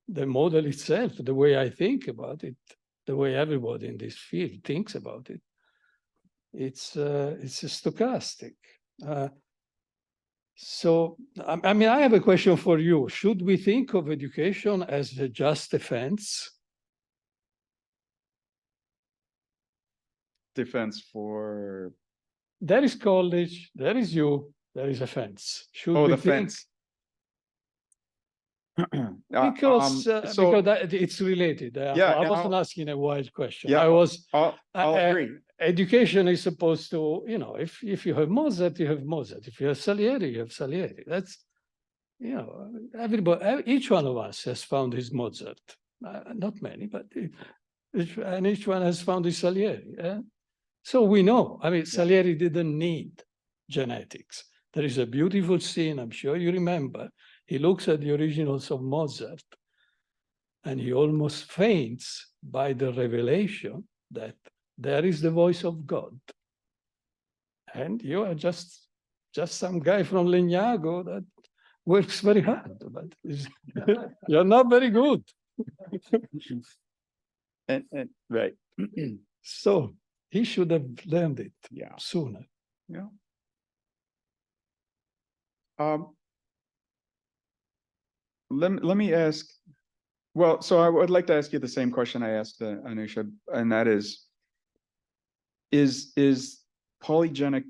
the model itself, the way I think about it, the way everybody in this field thinks about it, it's a stochastic. So, I mean, I have a question for you. Should we think of education as a just defense? Defense for There is college, there is you, there is a fence. Should we the think? fence. Because it's related. Yeah, I wasn't asking a wild question. Yeah, I was. I'll agree. Education is supposed to, you know, if you have Mozart, you have Mozart. If you have Salieri, you have Salieri. That's, you know, everybody, each one of us has found his Mozart. Not many, but each one has found his Salieri. So we know. I mean, Salieri didn't need genetics. There is a beautiful scene, I'm sure you remember. He looks at the originals of Mozart and he almost faints by the revelation that there is the voice of God. And you are just some guy from Legnago that works very hard, but you're not very good. and right. So he should have learned it sooner. Yeah. Let me ask, well, so I would like to ask you the same question I asked Anusha, and that is the polygenic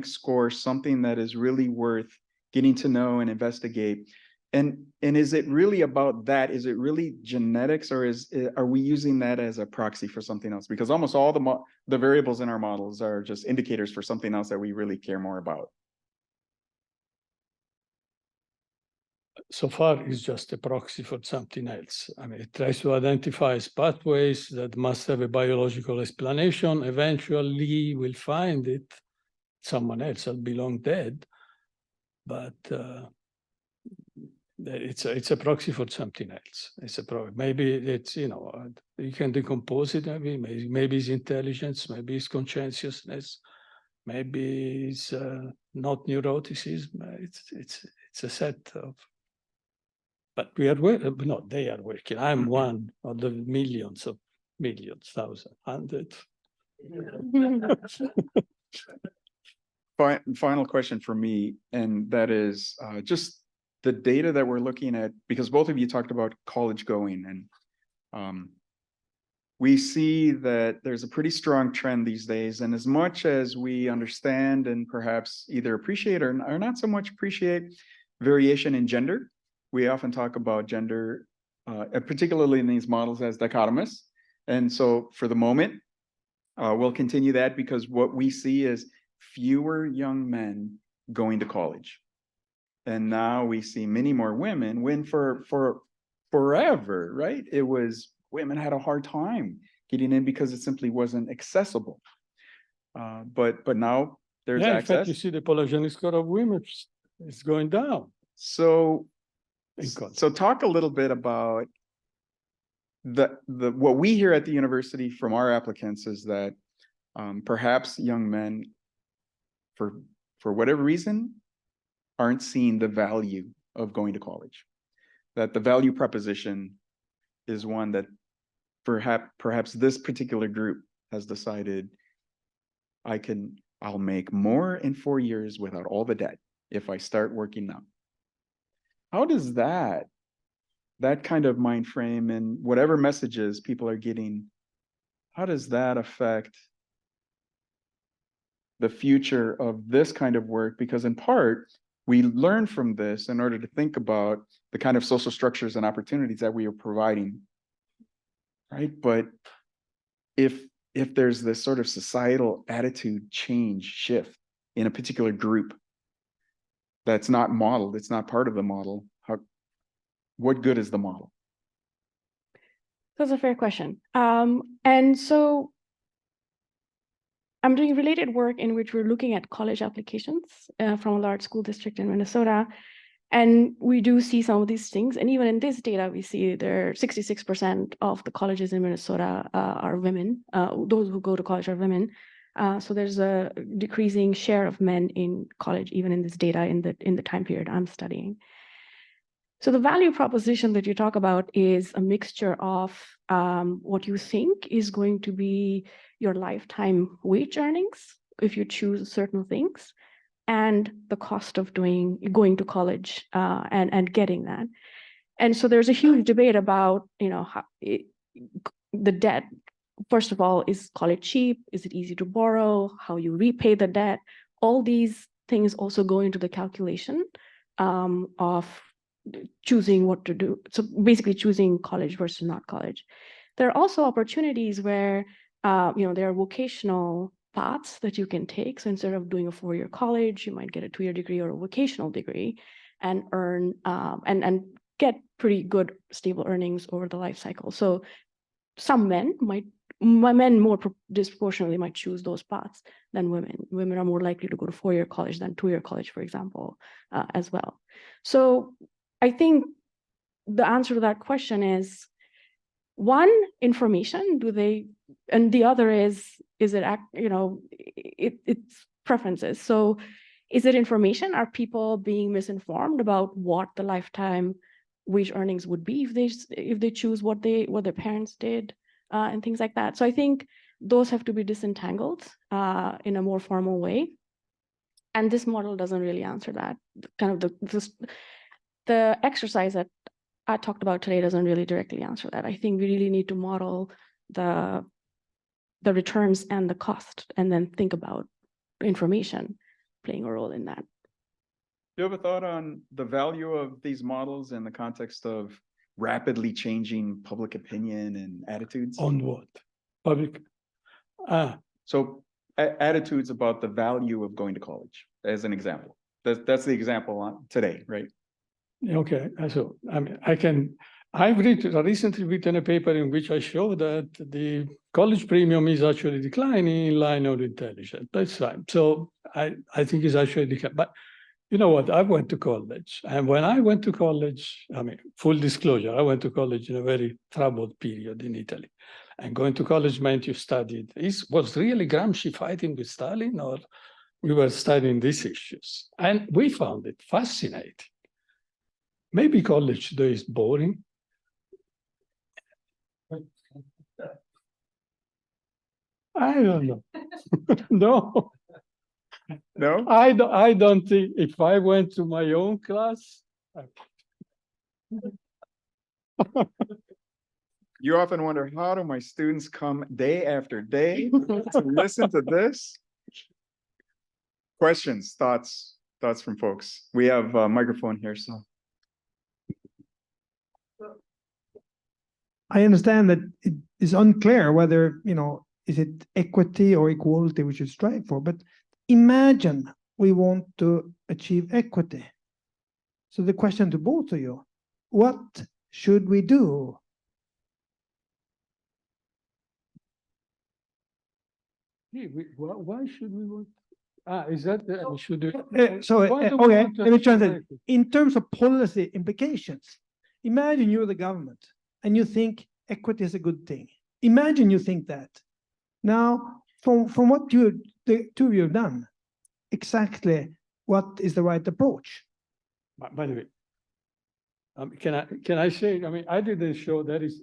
score something that is really worth getting to know and investigate? And is it really about that? Is it really genetics, or are we using that as a proxy for something else? Because almost all the variables in our models are just indicators for something else that we really care more about. So far, it's just a proxy for something else. I mean, it tries to identify pathways that must have a biological explanation. Eventually, we'll find it. Someone else will be long dead. But it's a proxy for something else. Maybe it's, you know, you can decompose it. Maybe it's intelligence. Maybe it's conscientiousness. Maybe it's not neuroticism. It's a set of. But we are working, no, they are working. I'm one of the millions, thousand, hundred. Final question for me, and that is just the data that we're looking at, because both of you talked about college going, and we see that there's a pretty strong trend these days. And as much as we understand and perhaps either appreciate or not so much appreciate variation in gender, we often talk about gender, particularly in these models, as dichotomous. And so for the moment, we'll continue that, because what we see is fewer young men going to college. And now we see many more women, when for forever, right? It was women had a hard time getting in because it simply wasn't accessible. But now there's access. In fact, you see the polygenic score of women is going down. So talk a little bit about what we hear at the university from our applicants is that perhaps young men, for whatever reason, aren't seeing the value of going to college. That the value proposition is one that perhaps this particular group has decided, I'll make more in 4 years without all the debt if I start working now. How does that kind of mind frame and whatever messages people are getting, how does that affect the future of this kind of work? Because in part, we learn from this in order to think about the kind of social structures and opportunities that we are providing, right? But if there's this sort of societal attitude change shift in a particular group that's not modeled, it's not part of the model, what good is the model? That's a fair question. And so I'm doing related work in which we're looking at college applications from a large school district in Minnesota. And we do see some of these things. And even in this data, we see there 66% of the colleges in Minnesota are women. Those who go to college are women. So there's a decreasing share of men in college, even in this data in the time period I'm studying. So the value proposition that you talk about is a mixture of what you think is going to be your lifetime wage earnings if you choose certain things, and the cost of going to college and getting that. And so there's a huge debate about, the debt. First of all, is college cheap? Is it easy to borrow? How you repay the debt? All these things also go into the calculation of choosing what to do. So basically choosing college versus not college. There are also opportunities where, there are vocational paths that you can take. So instead of doing a 4-year college, you might get a 2-year degree or a vocational degree and earn and get pretty good stable earnings over the life cycle. So some men more disproportionately might choose those paths than women. Women are more likely to go to 4-year college than 2-year college, for example, as well. So I think the answer to that question is, one, information, and the other is it, it's preferences. So is it information? Are people being misinformed about what the lifetime wage earnings would be if they choose what their parents did and things like that? So I think those have to be disentangled in a more formal way. And this model doesn't really answer that. Kind of the exercise that I talked about today doesn't really directly answer that. I think we really need to model the returns and the cost, and then think about information playing a role in that. Do you have a thought on the value of these models in the context of rapidly changing public opinion and attitudes? On what? Public? So attitudes about the value of going to college, as an example. That's the example on today, right? Okay, so I've recently written a paper in which I show that the college premium is actually declining in line with intelligence. That's fine. So I think it's actually declining. But you know what? I went to college. And when I went to college, full disclosure, I went to college in a very troubled period in Italy. And going to college meant you studied. Was really Gramsci fighting with Stalin, or we were studying these issues? And we found it fascinating. Maybe college today is boring. I don't know. No. No? I don't think if I went to my own class. You often wonder, how do my students come day after day to listen to this? Questions, thoughts from folks. We have a microphone here, so. I understand that it is unclear whether, is it equity or equality we should strive for, but imagine we want to achieve equity. So the question to both of you, what should we do? Why should we want? Is that should we? Okay, let me translate. In terms of policy implications, imagine you're the government and you think equity is a good thing. Imagine you think that. Now, from what the two of you have done, exactly what is the right approach? By the way, can I say? I didn't show that is.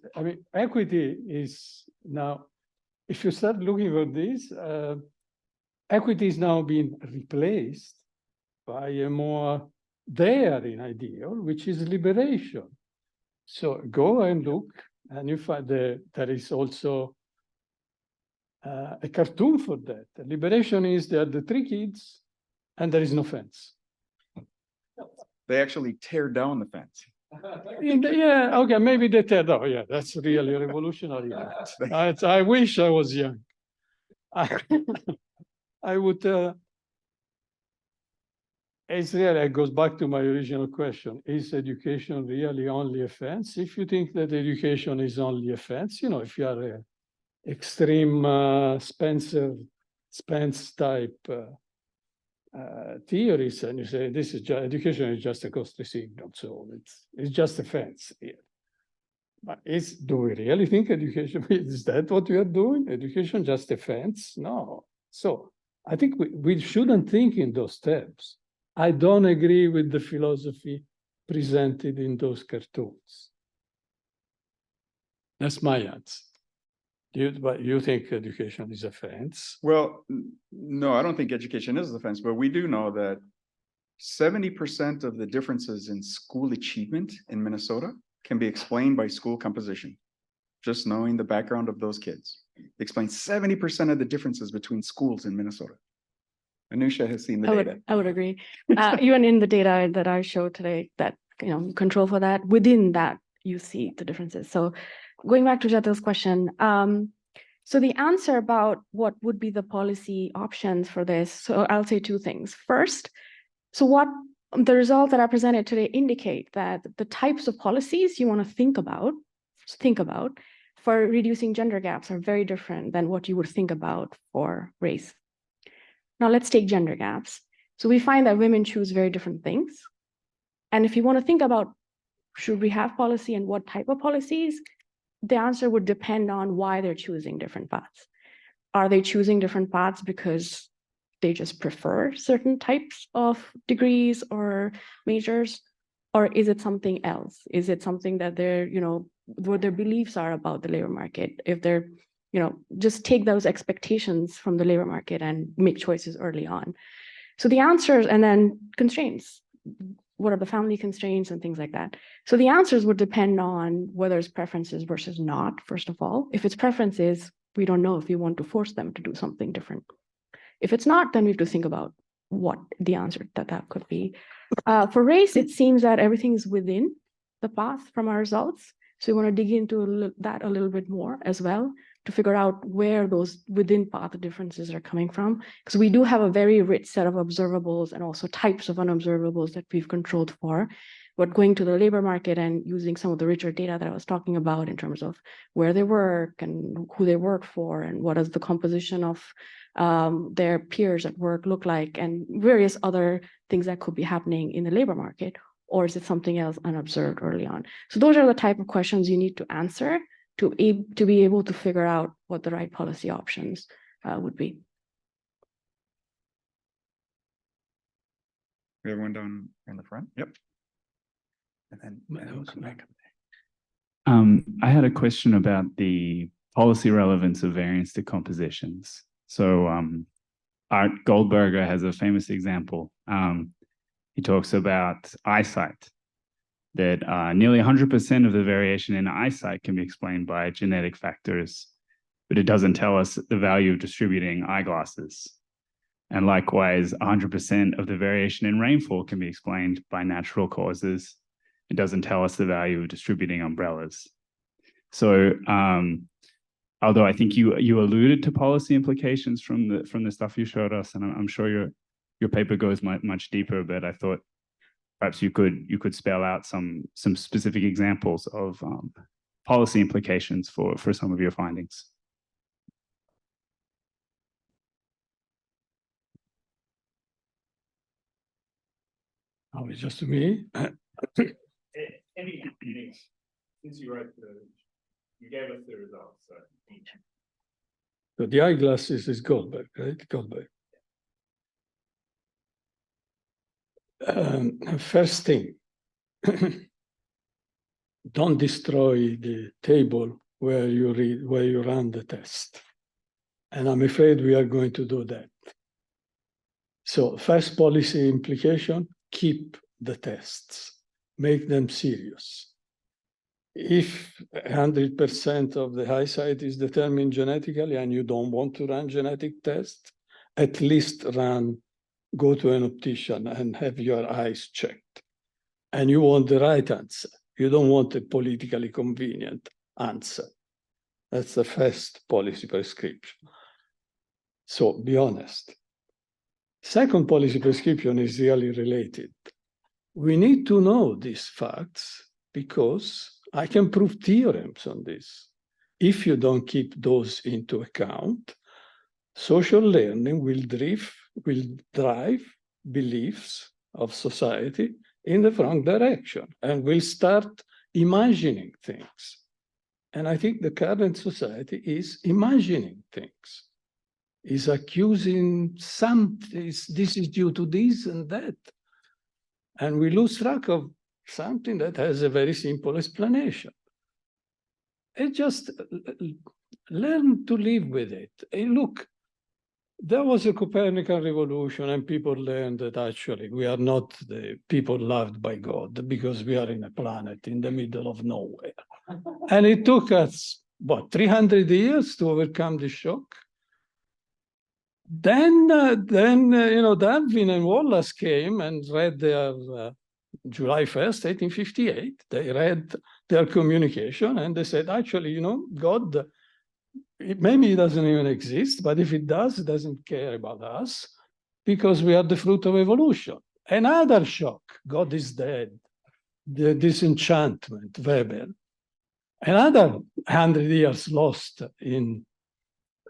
Equity is now. If you start looking at this, equity is now being replaced by a more daring ideal, which is liberation. So go and look, and you find there is also a cartoon for that. Liberation is there are the 3 kids, and there is no fence. They actually tear down the fence. Yeah, okay, maybe they tear down. Yeah, that's really revolutionary. I wish I was young. I would. It goes back to my original question. Is education really only a fence? If you think that education is only a fence, if you are an extreme Spence type theories, and you say this is education is just a costly signal, so it's just a fence here. But do we really think education is that what we are doing? Education just a fence? No, So I think we shouldn't think in those terms. I don't agree with the philosophy presented in those cartoons. That's my answer. But you think education is a fence? Well, no, I don't think education is the fence, but we do know that 70% of the differences in school achievement in Minnesota can be explained by school composition. Just knowing the background of those kids explains 70% of the differences between schools in Minnesota. Anusha has seen the data. I would agree. Even in the data that I showed today, that control for that, within that you see the differences. So going back to Jatil's question, so the answer about what would be the policy options for this, so I'll say two things. First, so what the results that I presented today indicate that the types of policies you want to think about for reducing gender gaps are very different than what you would think about for race. Now let's take gender gaps. So we find that women choose very different things. And if you want to think about, should we have policy and what type of policies, the answer would depend on why they're choosing different paths. Are they choosing different paths because they just prefer certain types of degrees or majors? Or is it something else? Is it something that they're, what their beliefs are about the labor market? If they're, just take those expectations from the labor market and make choices early on. So the answers, and then constraints. What are the family constraints and things like that? So the answers would depend on whether it's preferences versus not, first of all. If it's preferences, we don't know if we want to force them to do something different. If it's not, then we have to think about what the answer that could be. For race, it seems that everything is within the path from our results. So we want to dig into that a little bit more as well to figure out where those within path differences are coming from. Because we do have a very rich set of observables and also types of unobservables that we've controlled for. But going to the labor market and using some of the richer data that I was talking about in terms of where they work and who they work for and what is the composition of their peers at work look like and various other things that could be happening in the labor market, or is it something else unobserved early on? So those are the type of questions you need to answer to be able to figure out what the right policy options would be. We have one down in the front. Yep. And then I had a question about the policy relevance of variance decompositions. So Art Goldberger has a famous example. He talks about eyesight, that nearly 100% of the variation in eyesight can be explained by genetic factors, but it doesn't tell us the value of distributing eyeglasses. And likewise, 100% of the variation in rainfall can be explained by natural causes. It doesn't tell us the value of distributing umbrellas. So, although I think you alluded to policy implications from the stuff you showed us, and I'm sure your paper goes much deeper, but I thought perhaps you could spell out some specific examples of policy implications for some of your findings. Oh, it's just me. Since you gave us the results. So the eyeglasses is Goldberg, right? Goldberg. First thing, don't destroy the table where you run the test. And I'm afraid we are going to do that. So first policy implication, keep the tests, make them serious. If 100% of the eyesight is determined genetically and you don't want to run genetic tests, at least go to an optician and have your eyes checked. And you want the right answer. You don't want a politically convenient answer. That's the first policy prescription. So be honest. Second policy prescription is really related. We need to know these facts because I can prove theorems on this. If you don't keep those into account, social learning will drive beliefs of society in the wrong direction and will start imagining things. And I think the current society is imagining things. is accusing this is due to this and that. And we lose track of something that has a very simple explanation. And just learn to live with it. And look, there was a Copernican revolution and people learned that actually we are not the people loved by God because we are in a planet in the middle of nowhere. And it took us, what, 300 years to overcome the shock? Then Darwin and Wallace came and read their July 1st, 1858. They read their communication and they said, actually, God, maybe it doesn't even exist, but if it does, it doesn't care about us because we are the fruit of evolution. Another shock, God is dead, the disenchantment, Weber. Another 100 years lost in.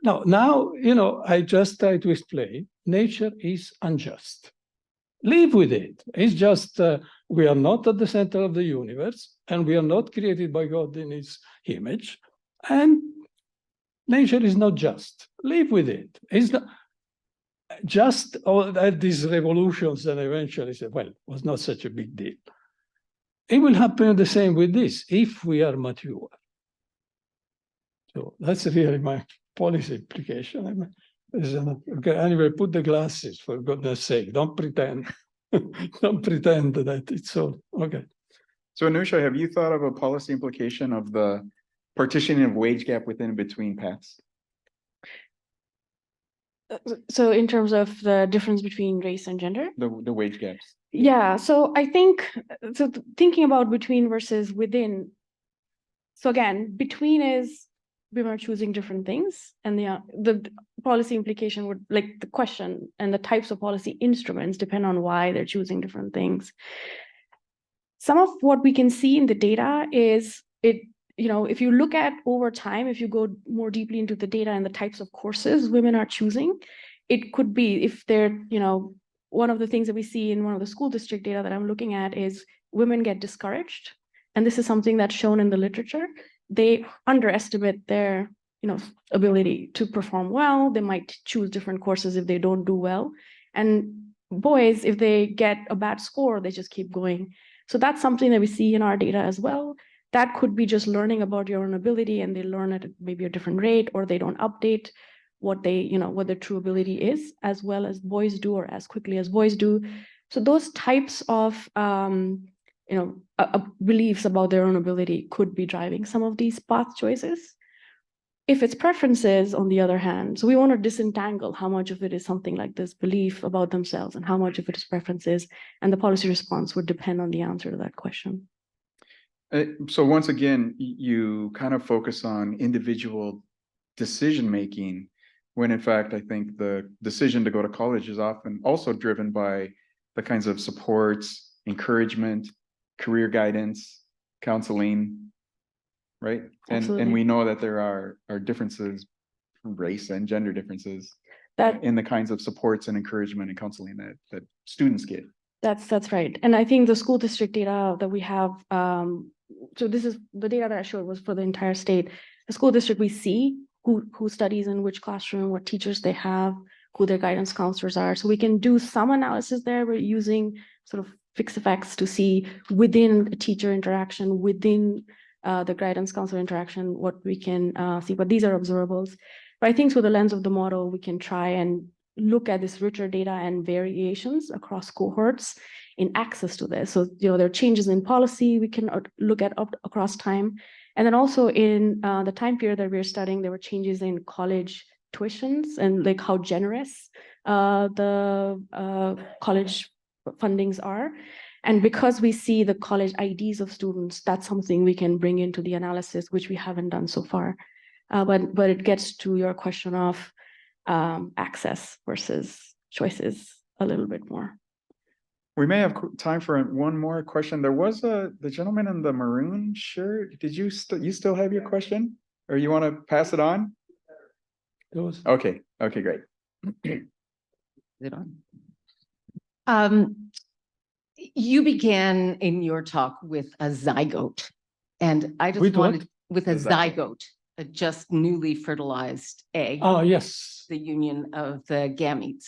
Now, I just try to explain, nature is unjust. Live with it. It's just, we are not at the center of the universe and we are not created by God in his image. And nature is not just. Live with it. It's not just at these revolutions and eventually say, well, it was not such a big deal. It will happen the same with this if we are mature. So that's really my policy implication. Okay, anyway, put the glasses for goodness sake. Don't pretend. Don't pretend that it's all okay. So Anusha, have you thought of a policy implication of the partitioning of wage gap within and between paths? So in terms of the difference between race and gender? The wage gaps. Yeah, so I think, thinking about between versus within. So again, between is women are choosing different things, and the policy implication would, like the question and the types of policy instruments depend on why they're choosing different things. Some of what we can see in the data is if you look at over time, if you go more deeply into the data and the types of courses women are choosing, it could be if they're, one of the things that we see in one of the school district data that I'm looking at is women get discouraged. And this is something that's shown in the literature. They underestimate their, ability to perform well. They might choose different courses if they don't do well. And boys, if they get a bad score, they just keep going. So that's something that we see in our data as well. That could be just learning about your own ability and they learn at maybe a different rate, or they don't update what their true ability is as well as boys do, or as quickly as boys do. So those types of beliefs about their own ability could be driving some of these path choices. If it's preferences, on the other hand, so we want to disentangle how much of it is something like this belief about themselves and how much of it is preferences, and the policy response would depend on the answer to that question. So once again, you kind of focus on individual decision-making, when in fact, I think the decision to go to college is often also driven by the kinds of supports, encouragement, career guidance, counseling, right? And we know that there are differences, race and gender differences in the kinds of supports and encouragement and counseling that students get. That's right. And I think the school district data that we have, so this is the data that I showed was for the entire state. The school district, we see who studies in which classroom, what teachers they have, who their guidance counselors are. So we can do some analysis there. We're using sort of fixed effects to see within a teacher interaction, within the guidance counselor interaction, what we can see. But these are observables. But I think through the lens of the model, we can try and look at this richer data and variations across cohorts in access to this. So, there are changes in policy we can look at across time. And then also in the time period that we're studying, there were changes in college tuitions and like how generous the college fundings are. And because we see the college IDs of students, that's something we can bring into the analysis, which we haven't done so far. But it gets to your question of access versus choices a little bit more. We may have time for one more question. There was the gentleman in the maroon shirt. Did you still have your question, or you want to pass it on? Okay, great. Is it on? You began in your talk with a zygote, and I just wanted with a zygote. a just newly fertilized egg, Oh, yes. the union of the gametes.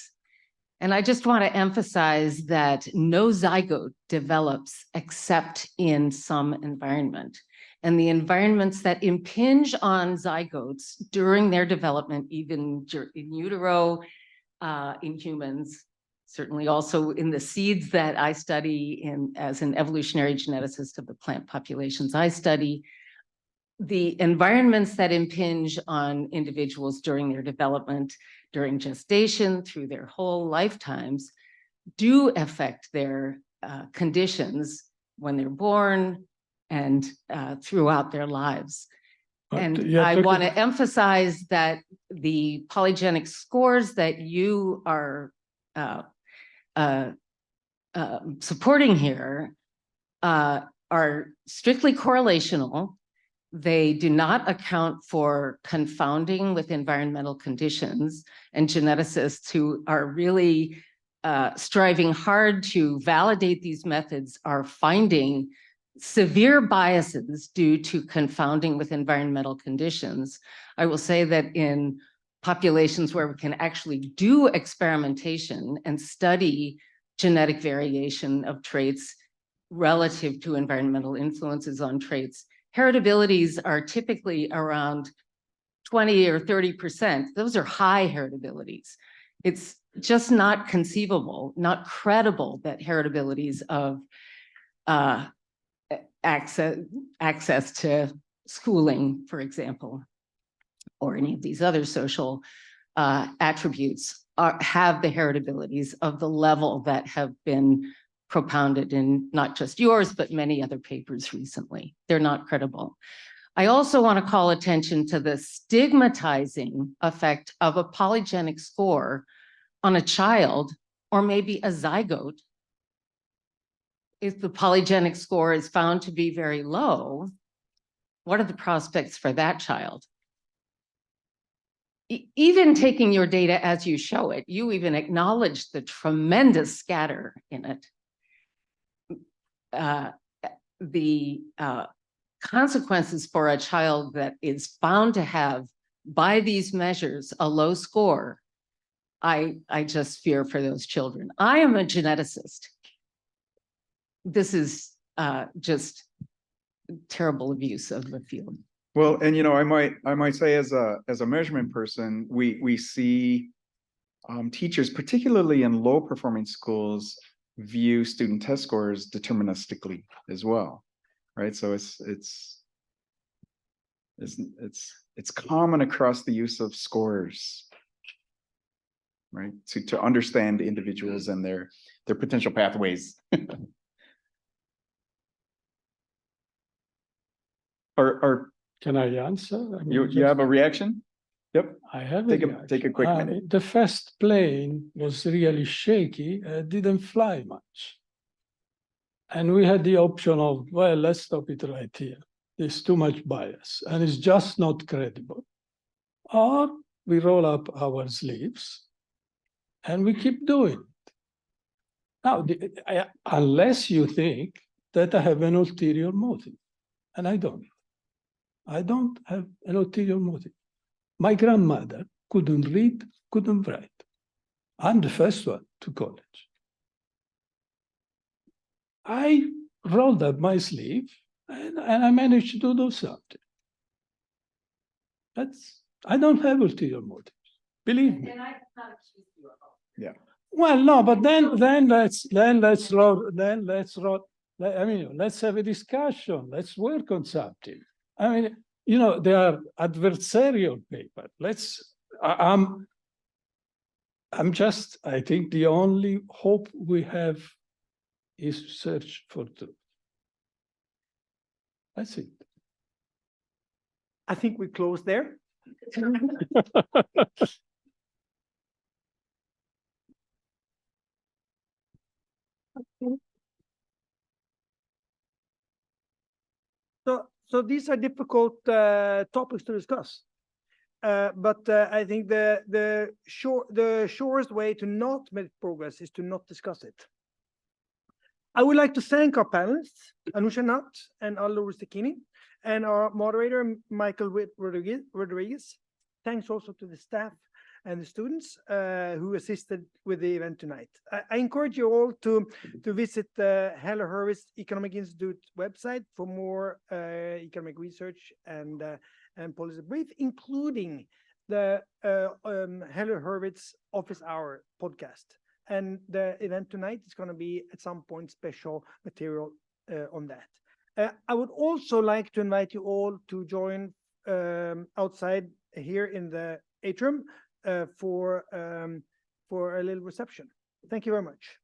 And I just want to emphasize that no zygote develops except in some environment. And the environments that impinge on zygotes during their development, even in utero, in humans, certainly also in the seeds that I study as an evolutionary geneticist of the plant populations I study, the environments that impinge on individuals during their development, during gestation, through their whole lifetimes, do affect their conditions when they're born and throughout their lives. And I want to emphasize that the polygenic scores that you are supporting here are strictly correlational. They do not account for confounding with environmental conditions, and geneticists who are really striving hard to validate these methods are finding severe biases due to confounding with environmental conditions. I will say that in populations where we can actually do experimentation and study genetic variation of traits relative to environmental influences on traits, heritabilities are typically around 20 or 30%. Those are high heritabilities. It's just not conceivable, not credible that heritabilities of access to schooling, for example, or any of these other social attributes have the heritabilities of the level that have been propounded in not just yours, but many other papers recently. They're not credible. I also want to call attention to the stigmatizing effect of a polygenic score on a child or maybe a zygote. If the polygenic score is found to be very low, what are the prospects for that child? Even taking your data as you show it, you even acknowledge the tremendous scatter in it. The consequences for a child that is found to have, by these measures, a low score, I just fear for those children. I am a geneticist. This is just terrible abuse of the field. Well, and I might say as a measurement person, we see teachers, particularly in low performing schools, view student test scores deterministically as well, right? So it's common across the use of scores, right? To understand individuals and their potential pathways. Or can I answer? I mean, you have a reaction? Yep. I have Take a quick minute. The first plane was really shaky, didn't fly much. And we had the option of, well, let's stop it right here. There's too much bias and it's just not credible. Or we roll up our sleeves and we keep doing it. Now, unless you think that I have an ulterior motive, and I don't. I don't have an ulterior motive. My grandmother couldn't read, couldn't write. I'm the first one to college. I rolled up my sleeve and I managed to do something. I don't have ulterior motives. Believe me. And I cannot accuse you of all. Yeah. Well, no, but then let's have a discussion. Let's work on something. I mean, they are adversarial papers. I think the only hope we have is to search for truth. That's it. I think we close there. So these are difficult topics to discuss, but I think the surest way to not make progress is to not discuss it. I would like to thank our panelists, Anusha Nath and Aldo Rustichini, and our moderator, Michael Rodriguez. Thanks also to the staff and the students who assisted with the event tonight. I encourage you all to visit the Heller-Hurwicz Economic Institute website for more economic research and policy brief, including the Heller-Hurwicz Office Hour podcast. And the event tonight is going to be at some point special material on that. I would also like to invite you all to join outside here in the atrium for a little reception. Thank you very much.